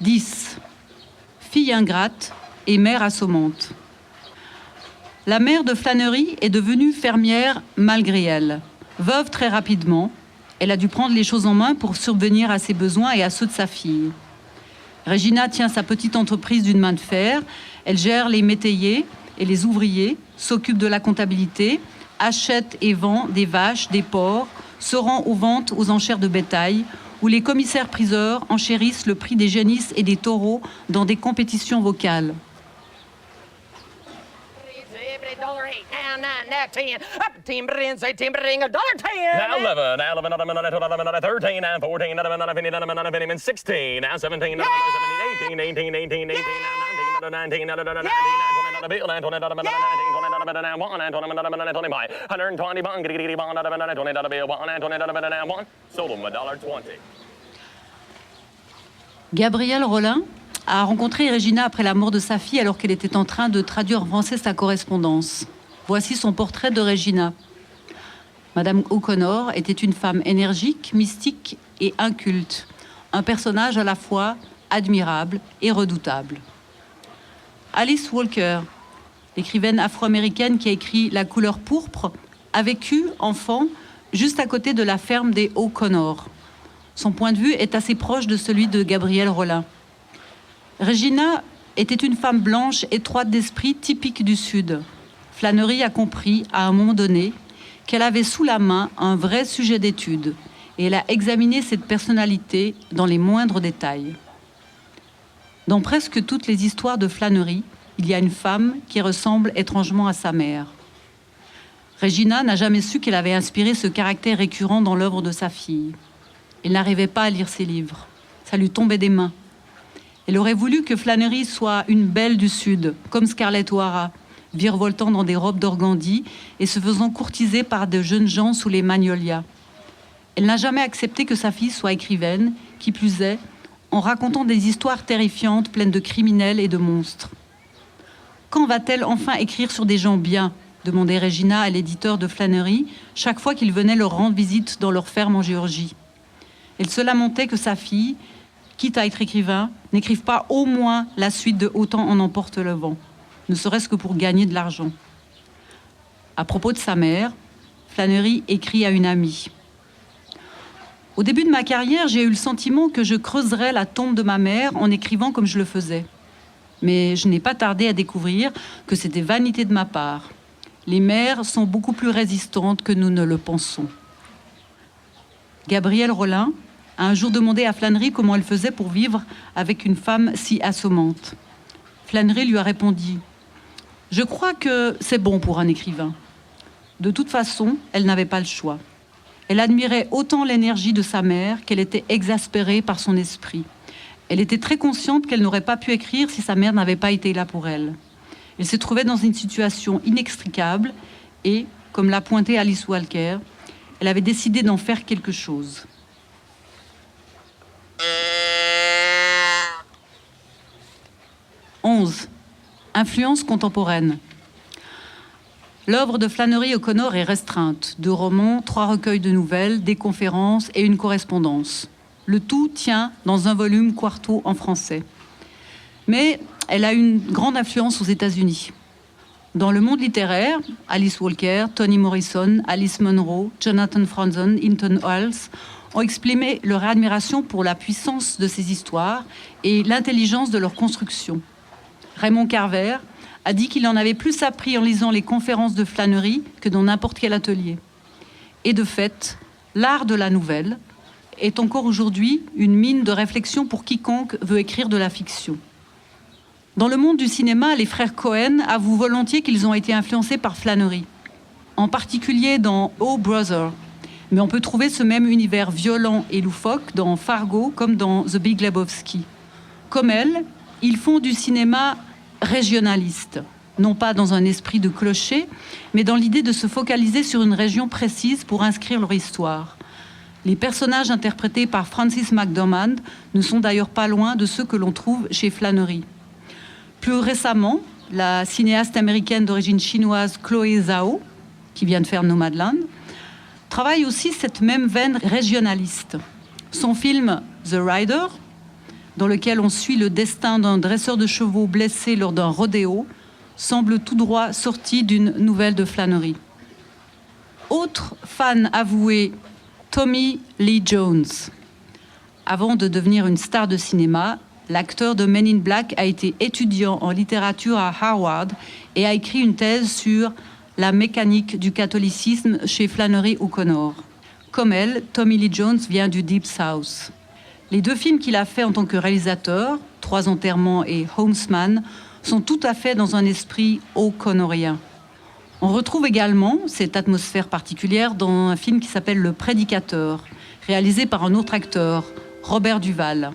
10. Fille ingrate et mère assommante. La mère de Flannery est devenue fermière malgré elle. Veuve très rapidement, elle a dû prendre les choses en main pour subvenir à ses besoins et à ceux de sa fille. Regina tient sa petite entreprise d'une main de fer. Elle gère les métayers et les ouvriers, s'occupe de la comptabilité, achète et vend des vaches, des porcs, se rend aux ventes aux enchères de bétail, où les commissaires-priseurs enchérissent le prix des génisses et des taureaux dans des compétitions vocales. Gabriel Rollin a rencontré Regina après la mort de sa fille alors qu'elle était en train de traduire en français sa correspondance. Voici son portrait de Regina. Madame O'Connor était une femme énergique, mystique et inculte, un personnage à la fois admirable et redoutable. Alice Walker, l'écrivaine afro-américaine qui a écrit La couleur pourpre, a vécu, enfant, juste à côté de la ferme des O'Connor. Son point de vue est assez proche de celui de Gabriel Rollin. Regina était une femme blanche, étroite d'esprit, typique du Sud. Flannery a compris, à un moment donné, qu'elle avait sous la main un vrai sujet d'étude et elle a examiné cette personnalité dans les moindres détails. Dans presque toutes les histoires de Flannery, il y a une femme qui ressemble étrangement à sa mère. Regina n'a jamais su qu'elle avait inspiré ce caractère récurrent dans l'œuvre de sa fille. Elle n'arrivait pas à lire ses livres. Ça lui tombait des mains. Elle aurait voulu que Flannery soit une belle du Sud, comme Scarlett O'Hara, virevoltant dans des robes d'organdi et se faisant courtiser par de jeunes gens sous les magnolias. Elle n'a jamais accepté que sa fille soit écrivaine, qui plus est, en racontant des histoires terrifiantes pleines de criminels et de monstres. Quand va-t-elle enfin écrire sur des gens bien ? Demandait Regina à l'éditeur de Flannery chaque fois qu'il venait leur rendre visite dans leur ferme en Géorgie. Elle se lamentait que sa fille, quitte à être écrivain, n'écrive pas au moins la suite de Autant en emporte le vent, ne serait-ce que pour gagner de l'argent. À propos de sa mère, Flannery écrit à une amie. « Au début de ma carrière, j'ai eu le sentiment que je creuserais la tombe de ma mère en écrivant comme je le faisais. Mais je n'ai pas tardé à découvrir que c'était vanité de ma part. Les mères sont beaucoup plus résistantes que nous ne le pensons. » Gabrielle Rollin a un jour demandé à Flannery comment elle faisait pour vivre avec une femme si assommante. Flannery lui a répondu « Je crois que c'est bon pour un écrivain. » De toute façon, elle n'avait pas le choix. Elle admirait autant l'énergie de sa mère qu'elle était exaspérée par son esprit. Elle était très consciente qu'elle n'aurait pas pu écrire si sa mère n'avait pas été là pour elle. Elle se trouvait dans une situation inextricable et, comme l'a pointé Alice Walker, elle avait décidé d'en faire quelque chose. « 11. Influence contemporaine. L'œuvre de Flannery O'Connor est restreinte. 2 romans, 3 recueils de nouvelles, des conférences et une correspondance. Le tout tient dans un volume quarto en français. Mais elle a une grande influence aux États-Unis. Dans le monde littéraire, Alice Walker, Toni Morrison, Alice Munro, Jonathan Franzen, Hinton Wells ont exprimé leur admiration pour la puissance de ces histoires et l'intelligence de leur construction. Raymond Carver a dit qu'il en avait plus appris en lisant les conférences de Flannery que dans n'importe quel atelier. Et de fait, l'art de la nouvelle est encore aujourd'hui une mine de réflexion pour quiconque veut écrire de la fiction. Dans le monde du cinéma, les frères Cohen avouent volontiers qu'ils ont été influencés par Flannery, en particulier dans Oh Brother. Mais on peut trouver ce même univers violent et loufoque dans Fargo comme dans The Big Lebowski. Comme elle, ils font du cinéma régionaliste, non pas dans un esprit de clocher, mais dans l'idée de se focaliser sur une région précise pour inscrire leur histoire. Les personnages interprétés par Frances McDormand ne sont d'ailleurs pas loin de ceux que l'on trouve chez Flannery. Plus récemment, la cinéaste américaine d'origine chinoise Chloé Zhao, qui vient de faire Nomadland, travaille aussi cette même veine régionaliste. Son film The Rider, dans lequel on suit le destin d'un dresseur de chevaux blessé lors d'un rodéo, semble tout droit sorti d'une nouvelle de Flannery. Autre fan avoué, Tommy Lee Jones. Avant de devenir une star de cinéma, l'acteur de Men in Black a été étudiant en littérature à Harvard et a écrit une thèse sur la mécanique du catholicisme chez Flannery O'Connor. Comme elle, Tommy Lee Jones vient du Deep South. Les 2 films qu'il a faits en tant que réalisateur, 3 enterrements et Homesman, sont tout à fait dans un esprit o'connorien. On retrouve également cette atmosphère particulière dans un film qui s'appelle Le Prédicateur, réalisé par un autre acteur, Robert Duvall,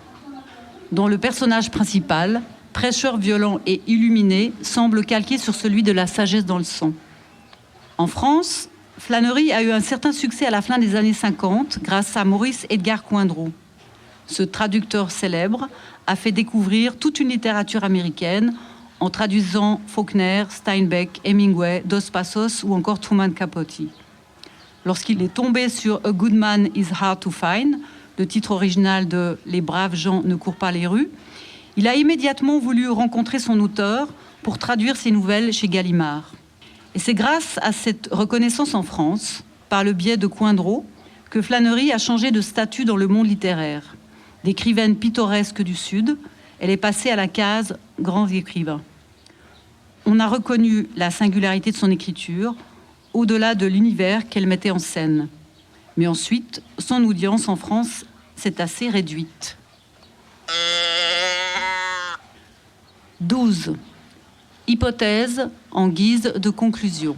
dont le personnage principal, prêcheur violent et illuminé, semble calqué sur celui de La sagesse dans le sang. En France, Flannery a eu un certain succès à la fin des années 50 grâce à Maurice Edgar Coindreau. Ce traducteur célèbre a fait découvrir toute une littérature américaine en traduisant Faulkner, Steinbeck, Hemingway, Dos Passos ou encore Truman Capote. Lorsqu'il est tombé sur A Good Man is Hard to Find, le titre original de Les braves gens ne courent pas les rues, il a immédiatement voulu rencontrer son auteur pour traduire ses nouvelles chez Gallimard. Et c'est grâce à cette reconnaissance en France, par le biais de Coindreau, que Flannery a changé de statut dans le monde littéraire. D'écrivaine pittoresque du Sud, elle est passée à la case grand écrivain. On a reconnu la singularité de son écriture, au-delà de l'univers qu'elle mettait en scène. Mais ensuite, son audience en France s'est assez réduite. 12. Hypothèse en guise de conclusion.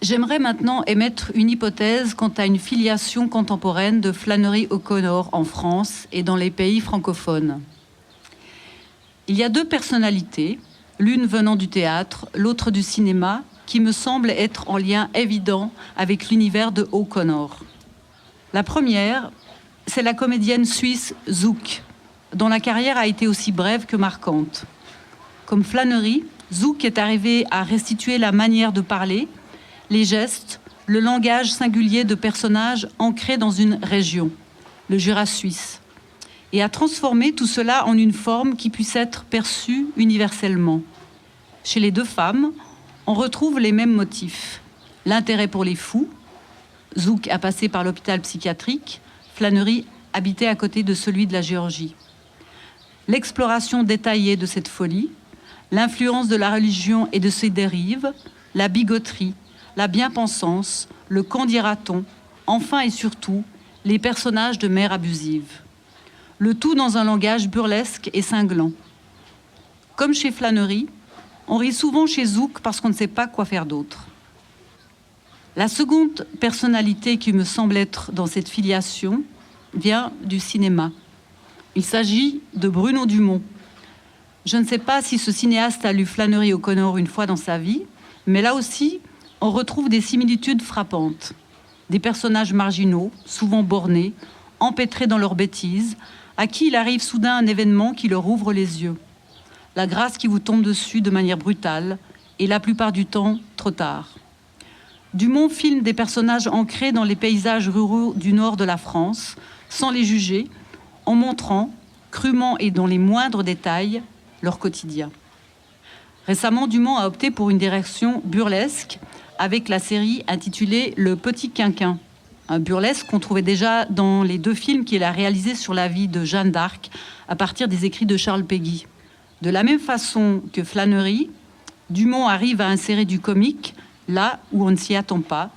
J'aimerais maintenant émettre une hypothèse quant à une filiation contemporaine de Flannery O'Connor en France et dans les pays francophones. Il y a deux personnalités, l'une venant du théâtre, l'autre du cinéma, qui me semblent être en lien évident avec l'univers de O'Connor. La première, c'est la comédienne suisse Zouk, dont la carrière a été aussi brève que marquante. Comme Flannery, Zouk est arrivée à restituer la manière de parler, les gestes, le langage singulier de personnages ancrés dans une région, le Jura suisse, et à transformer tout cela en une forme qui puisse être perçue universellement. Chez les deux femmes, on retrouve les mêmes motifs. L'intérêt pour les fous, Zouk a passé par l'hôpital psychiatrique, Flannery habitait à côté de celui de la Géorgie. L'exploration détaillée de cette folie, l'influence de la religion et de ses dérives, la bigoterie, la bien-pensance, le qu'en dira-t-on, enfin et surtout, les personnages de mères abusives. Le tout dans un langage burlesque et cinglant. Comme chez Flannery, on rit souvent chez Zouk parce qu'on ne sait pas quoi faire d'autre. La seconde personnalité qui me semble être dans cette filiation vient du cinéma. Il s'agit de Bruno Dumont. Je ne sais pas si ce cinéaste a lu Flannery O'Connor une fois dans sa vie, mais là aussi, on retrouve des similitudes frappantes. Des personnages marginaux, souvent bornés, empêtrés dans leurs bêtises, à qui il arrive soudain un événement qui leur ouvre les yeux. La grâce qui vous tombe dessus de manière brutale, et la plupart du temps, trop tard. Dumont filme des personnages ancrés dans les paysages ruraux du nord de la France, sans les juger, en montrant, crûment et dans les moindres détails, leur quotidien. Récemment, Dumont a opté pour une direction burlesque avec la série intitulée Le Petit Quinquin, un burlesque qu'on trouvait déjà dans les deux films qu'il a réalisés sur la vie de Jeanne d'Arc à partir des écrits de Charles Péguy. De la même façon que Flannery, Dumont arrive à insérer du comique là où on ne s'y attend pas,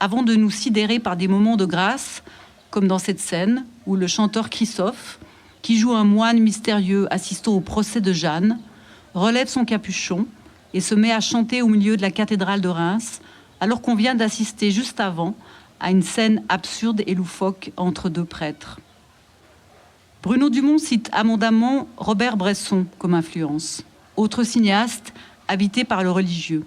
avant de nous sidérer par des moments de grâce, comme dans cette scène où le chanteur Christophe, qui joue un moine mystérieux assistant au procès de Jeanne, relève son capuchon et se met à chanter au milieu de la cathédrale de Reims, alors qu'on vient d'assister juste avant à une scène absurde et loufoque entre deux prêtres. Bruno Dumont cite abondamment Robert Bresson comme influence, autre cinéaste habité par le religieux.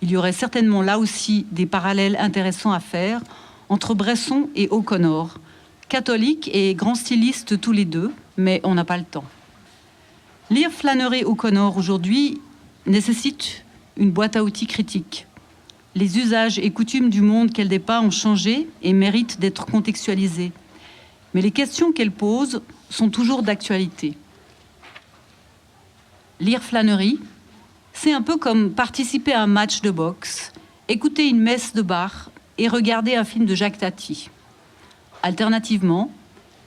Il y aurait certainement là aussi des parallèles intéressants à faire entre Bresson et O'Connor, catholiques et grands stylistes tous les deux, mais on n'a pas le temps. Lire Flannery O'Connor aujourd'hui nécessite une boîte à outils critique. Les usages et coutumes du monde qu'elle dépeint ont changé et méritent d'être contextualisés. Mais les questions qu'elle pose sont toujours d'actualité. Lire Flannery, c'est un peu comme participer à un match de boxe, écouter une messe de Bach et regarder un film de Jacques Tati. Alternativement,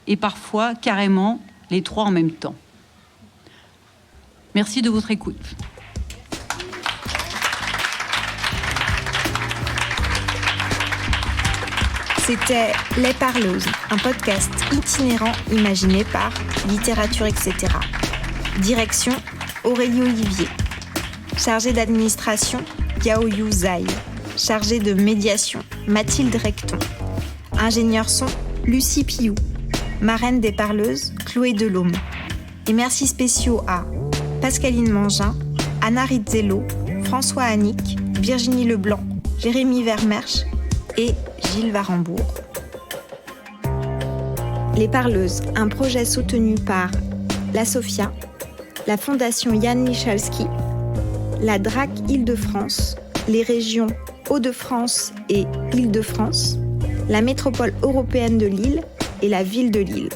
et parfois carrément les trois en même temps. Merci de votre écoute. C'était Les Parleuses, un podcast itinérant imaginé par Littérature, etc. Direction Aurélie Olivier. Chargée d'administration, Yaoyu Zai. Chargée de médiation, Mathilde Recton. Ingénieur son, Lucie Piou. Marraine des Parleuses, Chloé Delhomme. Et merci spéciaux à Pascaline Mangin, Anna Rizzello, François Annick, Virginie Leblanc, Jérémy Vermersch et Gilles Varembourg. Les Parleuses, un projet soutenu par la Sophia, la Fondation Jan Michalski, la DRAC Île-de-France, les régions Hauts-de-France et Île-de-France, la métropole européenne de Lille et la ville de Lille.